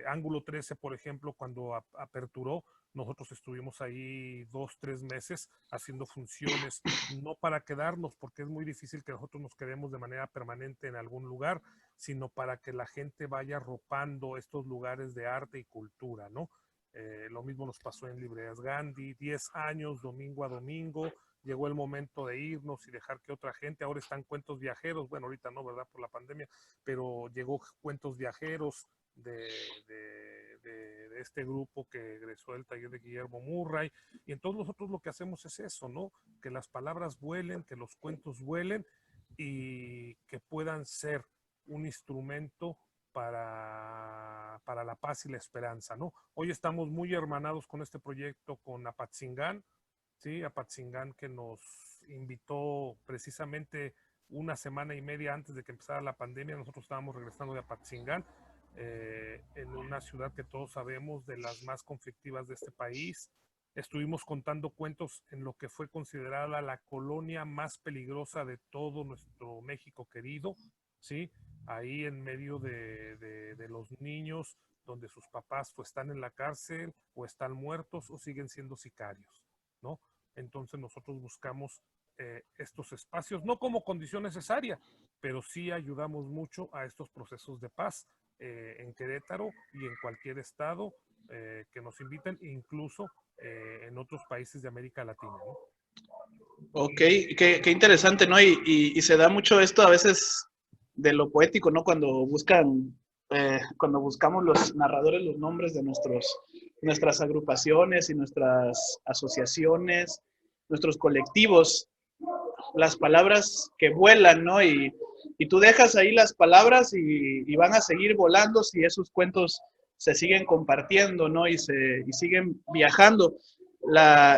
Ángulo 13, por ejemplo, cuando aperturó, nosotros estuvimos ahí 2, 3 meses haciendo funciones, no para quedarnos, porque es muy difícil que nosotros nos quedemos de manera permanente en algún lugar, sino para que la gente vaya arropando estos lugares de arte y cultura, ¿no? Lo mismo nos pasó en Librerías Gandhi, 10 años, domingo a domingo. Llegó el momento de irnos y dejar que otra gente, ahora están Cuentos Viajeros, bueno, ahorita no, ¿verdad? Por la pandemia, pero llegó Cuentos Viajeros de este grupo que egresó del taller de Guillermo Murray. Y entonces nosotros lo que hacemos es eso, ¿no? Que las palabras vuelen, que los cuentos vuelen y que puedan ser un instrumento para la paz y la esperanza, ¿no? Hoy estamos muy hermanados con este proyecto con Apatzingán, ¿sí? Apatzingán, que nos invitó precisamente una semana y media antes de que empezara la pandemia. Nosotros estábamos regresando de Apatzingán, en una ciudad que todos sabemos de las más conflictivas de este país. Estuvimos contando cuentos en lo que fue considerada la colonia más peligrosa de todo nuestro México querido, ¿sí? Ahí en medio de los niños, donde sus papás pues están en la cárcel o están muertos o siguen siendo sicarios, ¿no? Entonces nosotros buscamos estos espacios, no como condición necesaria, pero sí ayudamos mucho a estos procesos de paz en Querétaro y en cualquier estado que nos inviten, incluso en otros países de América Latina, ¿no? Ok, qué interesante, ¿no? Y se da mucho esto a veces de lo poético, ¿no? Cuando buscamos los narradores, los nombres de nuestras agrupaciones y nuestras asociaciones, nuestros colectivos, las palabras que vuelan, ¿no? Y tú dejas ahí las palabras y van a seguir volando si esos cuentos se siguen compartiendo, ¿no? Y siguen viajando.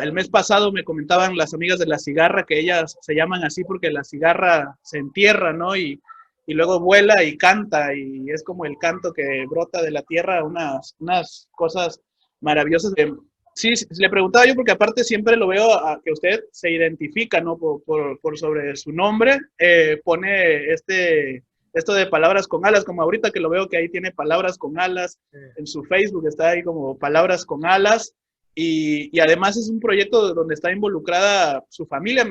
El mes pasado me comentaban las amigas de la cigarra que ellas se llaman así porque la cigarra se entierra, ¿no? Y luego vuela y canta y es como el canto que brota de la tierra, unas cosas maravillosas. Sí, le preguntaba yo porque aparte siempre lo veo a que usted se identifica, ¿no? Por sobre su nombre, pone esto de palabras con alas, como ahorita que lo veo que ahí tiene palabras con alas, en su Facebook está ahí como palabras con alas, y además es un proyecto donde está involucrada su familia.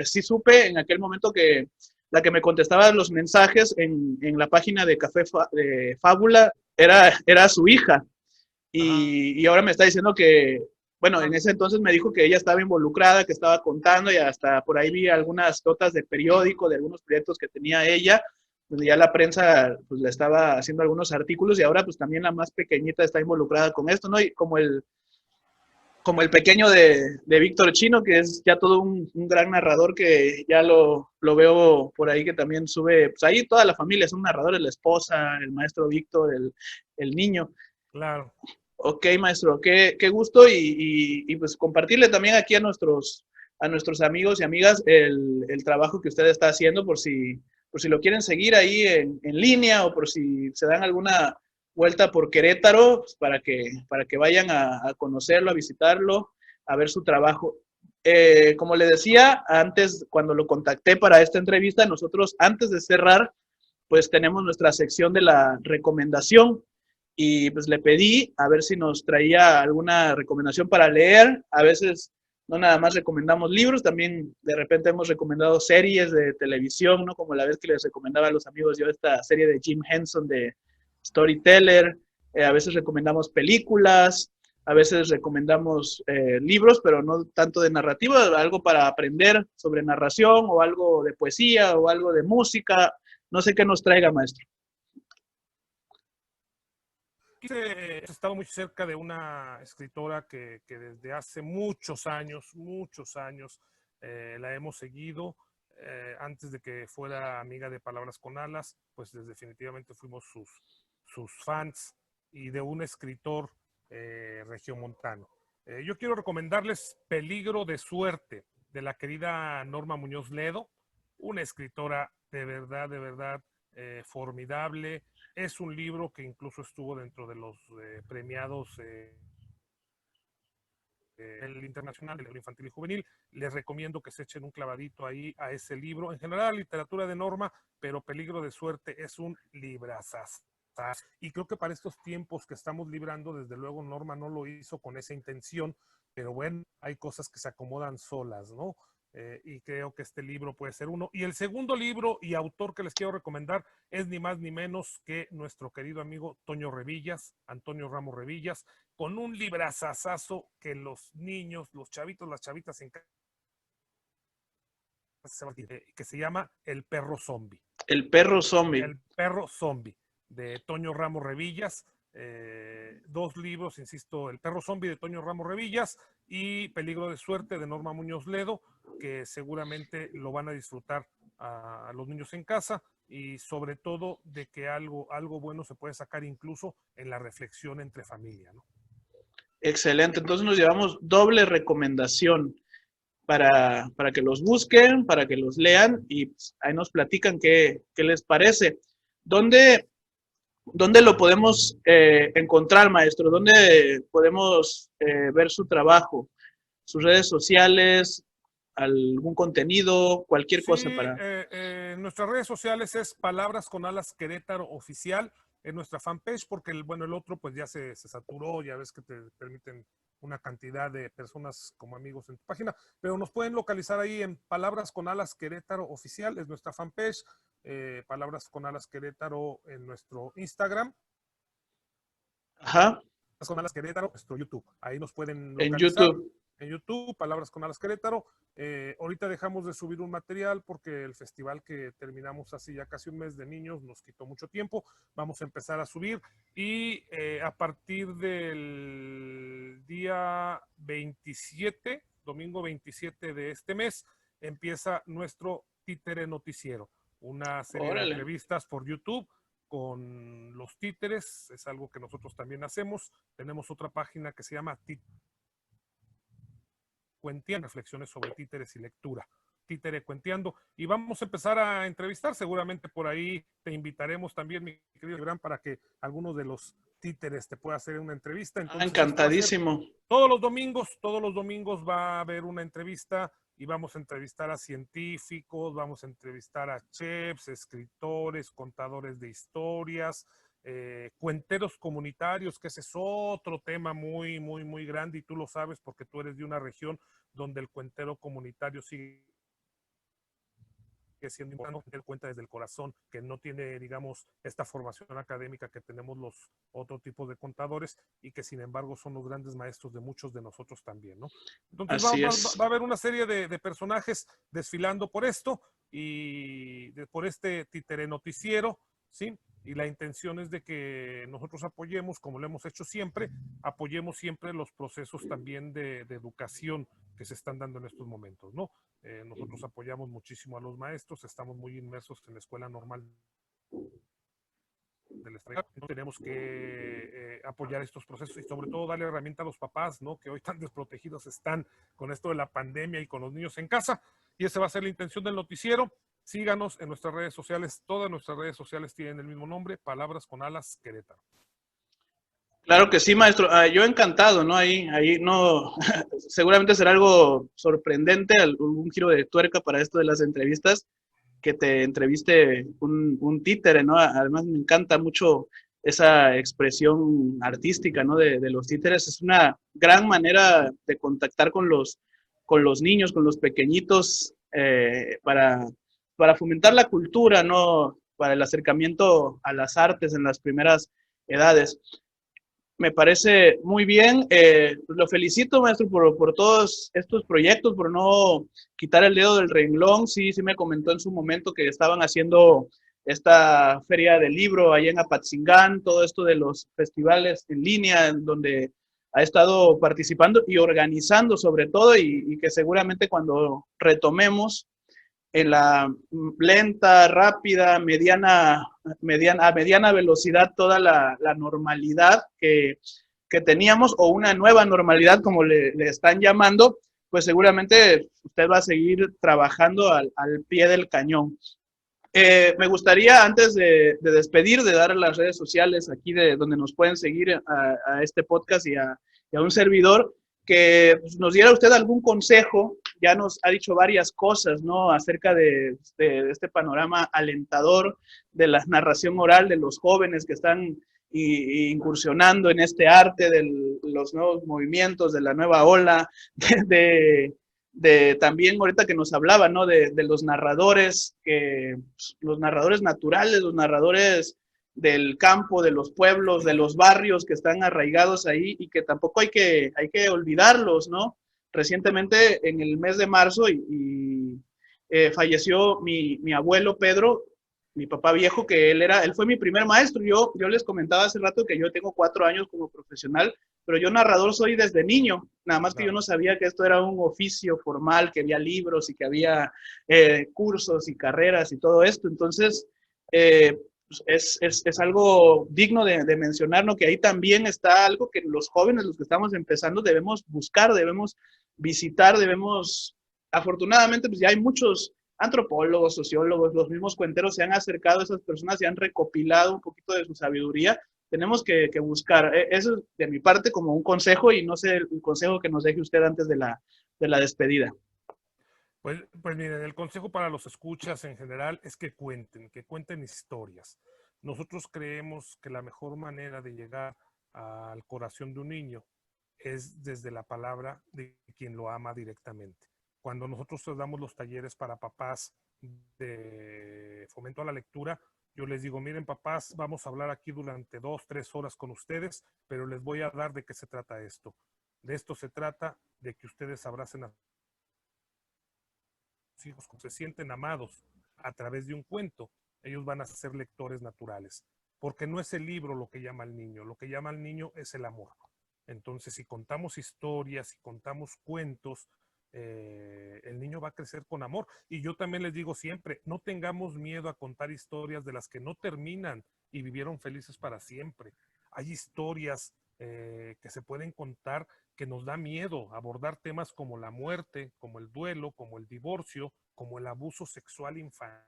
Sí supe en aquel momento que la que me contestaba los mensajes en la página de Café de Fábula era su hija. Y ahora me está diciendo que, bueno, en ese entonces me dijo que ella estaba involucrada, que estaba contando y hasta por ahí vi algunas notas de periódico, de algunos proyectos que tenía ella, donde ya la prensa pues le estaba haciendo algunos artículos y ahora pues también la más pequeñita está involucrada con esto, ¿no? Y como el pequeño de Víctor Chino, que es ya todo un gran narrador que ya lo veo por ahí que también sube, pues ahí toda la familia son narradores, la esposa, el maestro Víctor, el niño. Claro. Ok, maestro, qué gusto y pues compartirle también aquí a nuestros amigos y amigas el trabajo que usted está haciendo por si lo quieren seguir ahí en línea o por si se dan alguna vuelta por Querétaro, pues para que vayan a conocerlo, a visitarlo, a ver su trabajo. Como le decía antes, cuando lo contacté para esta entrevista, nosotros antes de cerrar, pues tenemos nuestra sección de la recomendación y pues le pedí a ver si nos traía alguna recomendación para leer. A veces no nada más recomendamos libros, también de repente hemos recomendado series de televisión, ¿no? Como la vez que les recomendaba a los amigos yo esta serie de Jim Henson de Storyteller. A veces recomendamos películas, a veces recomendamos libros, pero no tanto de narrativa, algo para aprender sobre narración o algo de poesía o algo de música. No sé qué nos traiga, maestro. He estado muy cerca de una escritora que desde hace muchos años, la hemos seguido. Antes de que fuera amiga de Palabras con Alas, pues definitivamente fuimos sus fans, y de un escritor regiomontano. Yo quiero recomendarles Peligro de Suerte, de la querida Norma Muñoz Ledo, una escritora de verdad formidable. Es un libro que incluso estuvo dentro de los premiados el Internacional del Libro Infantil y Juvenil. Les recomiendo que se echen un clavadito ahí a ese libro. En general, literatura de Norma, pero Peligro de Suerte es un librazas. Y creo que para estos tiempos que estamos librando, desde luego Norma no lo hizo con esa intención, pero bueno, hay cosas que se acomodan solas, ¿no? Y creo que este libro puede ser uno. Y el segundo libro y autor que les quiero recomendar es ni más ni menos que nuestro querido amigo Toño Revillas, Antonio Ramos Revillas, con un librazazazo que los niños, los chavitos, las chavitas en casa, que se llama El Perro Zombie. El Perro Zombie. El Perro Zombie, de Toño Ramos Revillas. 2 libros, insisto, El Perro Zombie de Toño Ramos Revillas y Peligro de Suerte de Norma Muñoz Ledo, que seguramente lo van a disfrutar a los niños en casa, y sobre todo de que algo bueno se puede sacar incluso en la reflexión entre familia, ¿no? Excelente, entonces nos llevamos doble recomendación para que los busquen, para que los lean y pues, ahí nos platican qué les parece. ¿Dónde lo podemos encontrar, maestro? ¿Dónde podemos ver su trabajo? ¿Sus redes sociales? ¿Algún contenido? Cualquier cosa para... En nuestras redes sociales es Palabras con Alas Querétaro Oficial, en nuestra fanpage, porque el otro pues ya se saturó, ya ves que te permiten una cantidad de personas como amigos en tu página, pero nos pueden localizar ahí en Palabras con Alas Querétaro Oficial, es nuestra fanpage, Palabras con Alas Querétaro en nuestro Instagram. Ajá. Palabras con Alas Querétaro, nuestro YouTube, ahí nos pueden localizar. En YouTube. En YouTube, Palabras con Alas Querétaro. Ahorita dejamos de subir un material porque el festival que terminamos hace ya casi un mes de niños nos quitó mucho tiempo. Vamos a empezar a subir y a partir del día 27, domingo 27 de este mes, empieza nuestro Títere Noticiero, una serie de entrevistas por YouTube con los títeres. Es algo que nosotros también hacemos. Tenemos otra página que se llama Cuenteando, reflexiones sobre títeres y lectura, Títere Cuenteando, y vamos a empezar a entrevistar. Seguramente por ahí te invitaremos también, mi querido Gibran, para que algunos de los títeres te pueda hacer una entrevista. Entonces, encantadísimo. Todos los domingos va a haber una entrevista y vamos a entrevistar a científicos, vamos a entrevistar a chefs, escritores, contadores de historias, cuenteros comunitarios, que ese es otro tema muy, muy, muy grande, y tú lo sabes porque tú eres de una región donde el cuentero comunitario sigue siendo importante, él cuenta desde el corazón, que no tiene, digamos, esta formación académica que tenemos los otros tipos de contadores, y que sin embargo son los grandes maestros de muchos de nosotros también, ¿no? Entonces va a haber una serie de personajes desfilando por esto y por este Títere Noticiero, ¿sí? Y la intención es de que nosotros apoyemos, como lo hemos hecho siempre, apoyemos siempre los procesos también de educación que se están dando en estos momentos, ¿no? Nosotros apoyamos muchísimo a los maestros, estamos muy inmersos en la escuela normal del Estado. Tenemos que apoyar estos procesos y sobre todo darle herramienta a los papás, ¿no? Que hoy tan desprotegidos están con esto de la pandemia y con los niños en casa. Y esa va a ser la intención del noticiero. Síganos en nuestras redes sociales. Todas nuestras redes sociales tienen el mismo nombre, Palabras con Alas Querétaro. Claro que sí, maestro. Yo encantado, ¿no? Ahí no, seguramente será algo sorprendente, algún giro de tuerca para esto de las entrevistas, que te entreviste un títere, ¿no? Además me encanta mucho esa expresión artística, ¿no? De los títeres. Es una gran manera de contactar con los niños, con los pequeñitos, para fomentar la cultura, ¿no? Para el acercamiento a las artes en las primeras edades. Me parece muy bien. Lo felicito, maestro, por todos estos proyectos, por no quitar el dedo del renglón. Sí me comentó en su momento que estaban haciendo esta feria del libro allá en Apatzingán, todo esto de los festivales en línea, donde ha estado participando y organizando sobre todo, y que seguramente cuando retomemos en la lenta, rápida, mediana velocidad toda la normalidad que teníamos, o una nueva normalidad como le están llamando, pues seguramente usted va a seguir trabajando al pie del cañón. Me gustaría, antes de despedir, de dar las redes sociales aquí de donde nos pueden seguir a este podcast y a un servidor, que pues, nos diera usted algún consejo. Ya nos ha dicho varias cosas, ¿no? Acerca de este panorama alentador de la narración oral de los jóvenes que están incursionando en este arte de los nuevos movimientos, de la nueva ola, también ahorita que nos hablaba, ¿no? De los narradores, los narradores naturales, los narradores del campo, de los pueblos, de los barrios que están arraigados ahí y que tampoco hay que olvidarlos, ¿no? Recientemente, en el mes de marzo, falleció mi abuelo Pedro, mi papá viejo, que él fue mi primer maestro. Yo les comentaba hace rato que yo tengo 4 años como profesional, pero yo narrador soy desde niño, nada más que yo no sabía que esto era un oficio formal, que había libros y que había cursos y carreras y todo esto. Entonces, es algo digno de mencionar, ¿no? Que ahí también está algo que los jóvenes, los que estamos empezando, debemos buscar, debemos visitar, afortunadamente, pues ya hay muchos antropólogos, sociólogos, los mismos cuenteros se han acercado a esas personas y han recopilado un poquito de su sabiduría. Tenemos que buscar. Eso es de mi parte como un consejo, y no sé el consejo que nos deje usted antes de la despedida. Pues miren, el consejo para los escuchas en general es que cuenten historias. Nosotros creemos que la mejor manera de llegar al corazón de un niño es desde la palabra de quien lo ama directamente. Cuando nosotros damos los talleres para papás de fomento a la lectura, yo les digo, miren papás, vamos a hablar aquí durante 2-3 horas con ustedes, pero les voy a dar de qué se trata esto. De esto se trata de que ustedes abracen a sus hijos, se sienten amados a través de un cuento. Ellos van a ser lectores naturales, porque no es el libro lo que llama al niño, lo que llama al niño es el amor. Entonces, si contamos historias, si contamos cuentos, el niño va a crecer con amor. Y yo también les digo siempre, no tengamos miedo a contar historias de las que no terminan y vivieron felices para siempre. Hay historias que se pueden contar que nos da miedo abordar temas como la muerte, como el duelo, como el divorcio, como el abuso sexual infantil.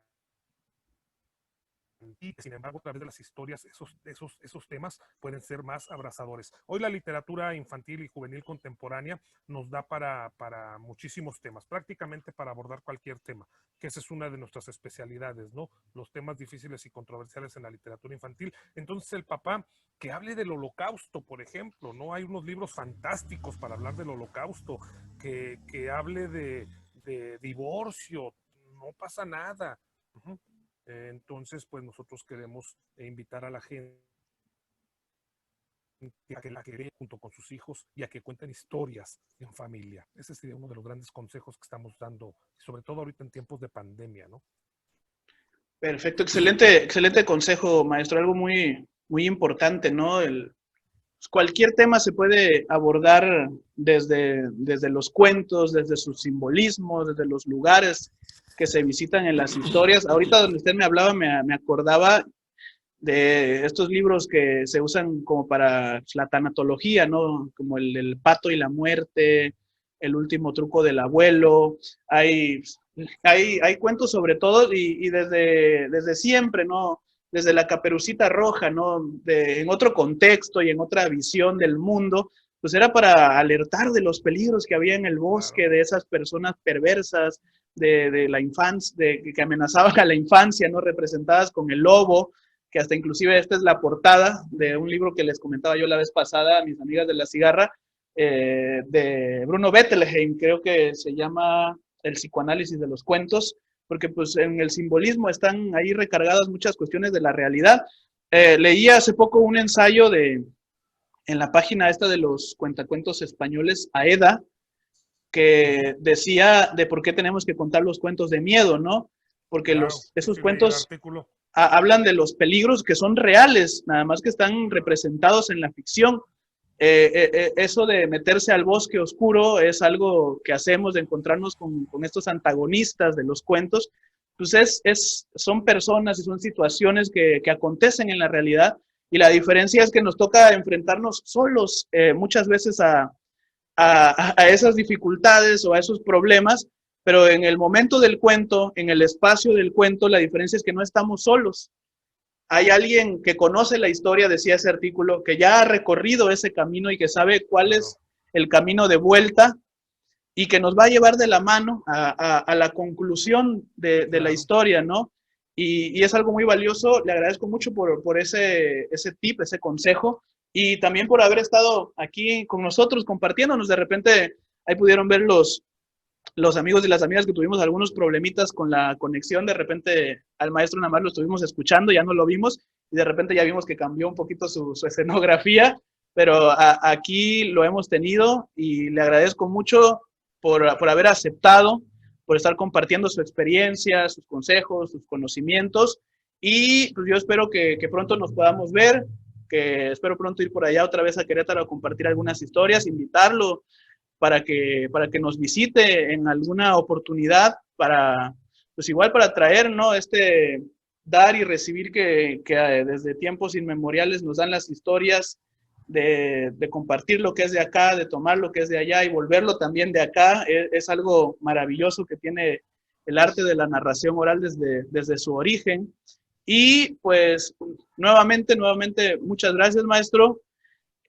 Y sin embargo, a través de las historias, esos temas pueden ser más abrazadores. Hoy la literatura infantil y juvenil contemporánea nos da para muchísimos temas, prácticamente para abordar cualquier tema, que esa es una de nuestras especialidades, ¿no? Los temas difíciles y controversiales en la literatura infantil. Entonces, el papá que hable del Holocausto, por ejemplo, ¿no? Hay unos libros fantásticos para hablar del Holocausto, que hable de divorcio, no pasa nada. Entonces, pues nosotros queremos invitar a la gente a que la quede junto con sus hijos y a que cuenten historias en familia. Ese sería uno de los grandes consejos que estamos dando, sobre todo ahorita en tiempos de pandemia, ¿no? Perfecto, excelente consejo, maestro. Algo muy, muy importante, ¿no? Cualquier tema se puede abordar desde los cuentos, desde sus simbolismos, desde los lugares que se visitan en las historias. Ahorita donde usted me hablaba, me acordaba de estos libros que se usan como para la tanatología, ¿no? Como el pato y la muerte, el último truco del abuelo. Hay cuentos sobre todo y desde siempre, ¿no? Desde la Caperucita Roja, ¿no? En otro contexto y en otra visión del mundo, pues era para alertar de los peligros que había en el bosque, claro, de esas personas perversas, de la infancia, que amenazaban a la infancia, ¿no? Representadas con el lobo, que hasta inclusive esta es la portada de un libro que les comentaba yo la vez pasada a mis amigas de la cigarra, de Bruno Bettelheim, creo que se llama El psicoanálisis de los cuentos, porque pues en el simbolismo están ahí recargadas muchas cuestiones de la realidad. Leí hace poco un ensayo en la página esta de los cuentacuentos españoles, AEDA, que decía de por qué tenemos que contar los cuentos de miedo, ¿no? Porque claro, esos cuentos hablan de los peligros que son reales, nada más que están representados en la ficción. Eso de meterse al bosque oscuro es algo que hacemos, de encontrarnos con estos antagonistas de los cuentos. Pues son personas y son situaciones que acontecen en la realidad, y la diferencia es que nos toca enfrentarnos solos muchas veces a esas dificultades o a esos problemas, pero en el momento del cuento, en el espacio del cuento, la diferencia es que no estamos solos. Hay alguien que conoce la historia, decía ese artículo, que ya ha recorrido ese camino y que sabe cuál es el camino de vuelta y que nos va a llevar de la mano a la conclusión de la historia, ¿no? Y es algo muy valioso. Le agradezco mucho por ese tip, ese consejo, y también por haber estado aquí con nosotros compartiéndonos. De repente ahí pudieron ver los amigos y las amigas que tuvimos algunos problemitas con la conexión. De repente al maestro nada más lo estuvimos escuchando, ya no lo vimos, y de repente ya vimos que cambió un poquito su escenografía, pero aquí lo hemos tenido y le agradezco mucho por haber aceptado, por estar compartiendo su experiencia, sus consejos, sus conocimientos, y pues yo espero que pronto nos podamos ver, que espero pronto ir por allá otra vez a Querétaro a compartir algunas historias, invitarlo para que nos visite en alguna oportunidad, pues igual para traer, ¿no? Dar y recibir que desde tiempos inmemoriales nos dan las historias, de compartir lo que es de acá, de tomar lo que es de allá y volverlo también de acá. Es algo maravilloso que tiene el arte de la narración oral desde su origen. Y pues nuevamente, muchas gracias, maestro.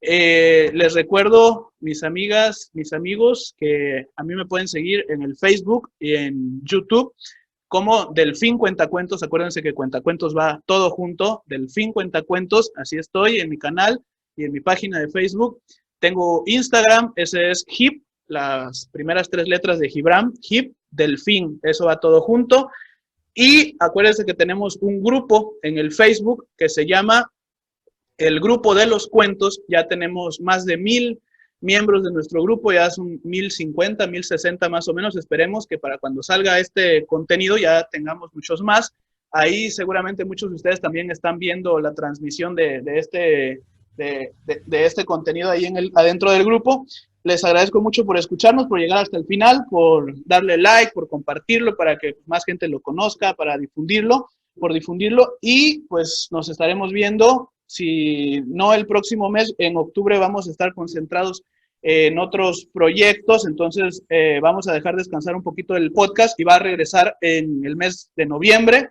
Les recuerdo, mis amigas, mis amigos, que a mí me pueden seguir en el Facebook y en YouTube como Delfín Cuentacuentos. Acuérdense que Cuentacuentos va todo junto, Delfín Cuentacuentos, así estoy en mi canal y en mi página de Facebook. Tengo Instagram, ese es Hip, las primeras 3 letras de Gibram, Hip Delfín, eso va todo junto. Y acuérdense que tenemos un grupo en el Facebook que se llama El Grupo de los Cuentos. Ya tenemos más de 1000 miembros de nuestro grupo, ya son 1050, 1060 más o menos. Esperemos que para cuando salga este contenido ya tengamos muchos más. Ahí seguramente muchos de ustedes también están viendo la transmisión de este contenido ahí adentro del grupo. Les agradezco mucho por escucharnos, por llegar hasta el final, por darle like, por compartirlo para que más gente lo conozca, para difundirlo, y pues nos estaremos viendo. Si no el próximo mes, en octubre vamos a estar concentrados en otros proyectos, entonces vamos a dejar descansar un poquito el podcast y va a regresar en el mes de noviembre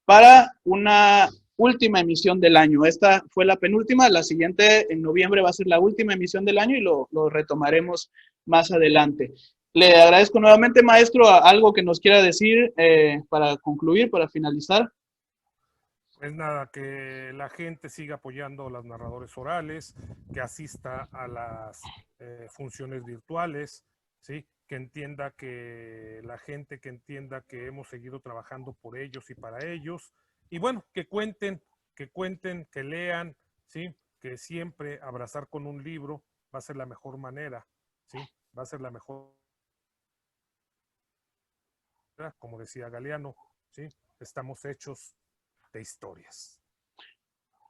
para una última emisión del año. Esta fue la penúltima, la siguiente en noviembre va a ser la última emisión del año y lo retomaremos más adelante. Le agradezco nuevamente, maestro, algo que nos quiera decir para concluir, para finalizar. Pues nada, que la gente siga apoyando a los narradores orales, que asista a las funciones virtuales, ¿sí? Que entienda que la gente que entienda que hemos seguido trabajando por ellos y para ellos. Y bueno, que cuenten, que lean, ¿sí? Que siempre abrazar con un libro va a ser la mejor manera, ¿sí? Va a ser la mejor, como decía Galeano, ¿sí? Estamos hechos de historias.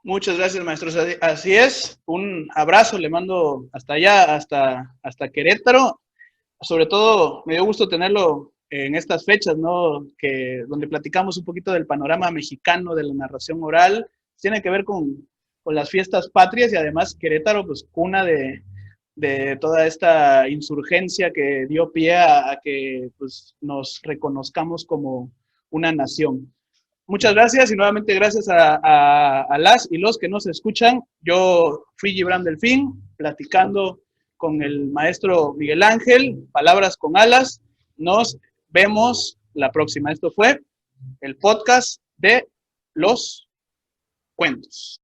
Muchas gracias, maestro. Así es, un abrazo le mando hasta allá, hasta Querétaro. Sobre todo, me dio gusto tenerlo en estas fechas, ¿no? Donde platicamos un poquito del panorama mexicano de la narración oral. Tiene que ver con las fiestas patrias y además Querétaro, pues cuna de toda esta insurgencia que dio pie a que pues, nos reconozcamos como una nación. Muchas gracias y nuevamente gracias a las y los que nos escuchan. Yo fui Gibram Delfín, platicando con el maestro Miguel Ángel, Palabras con Alas. Nos vemos la próxima. Esto fue el podcast de los cuentos.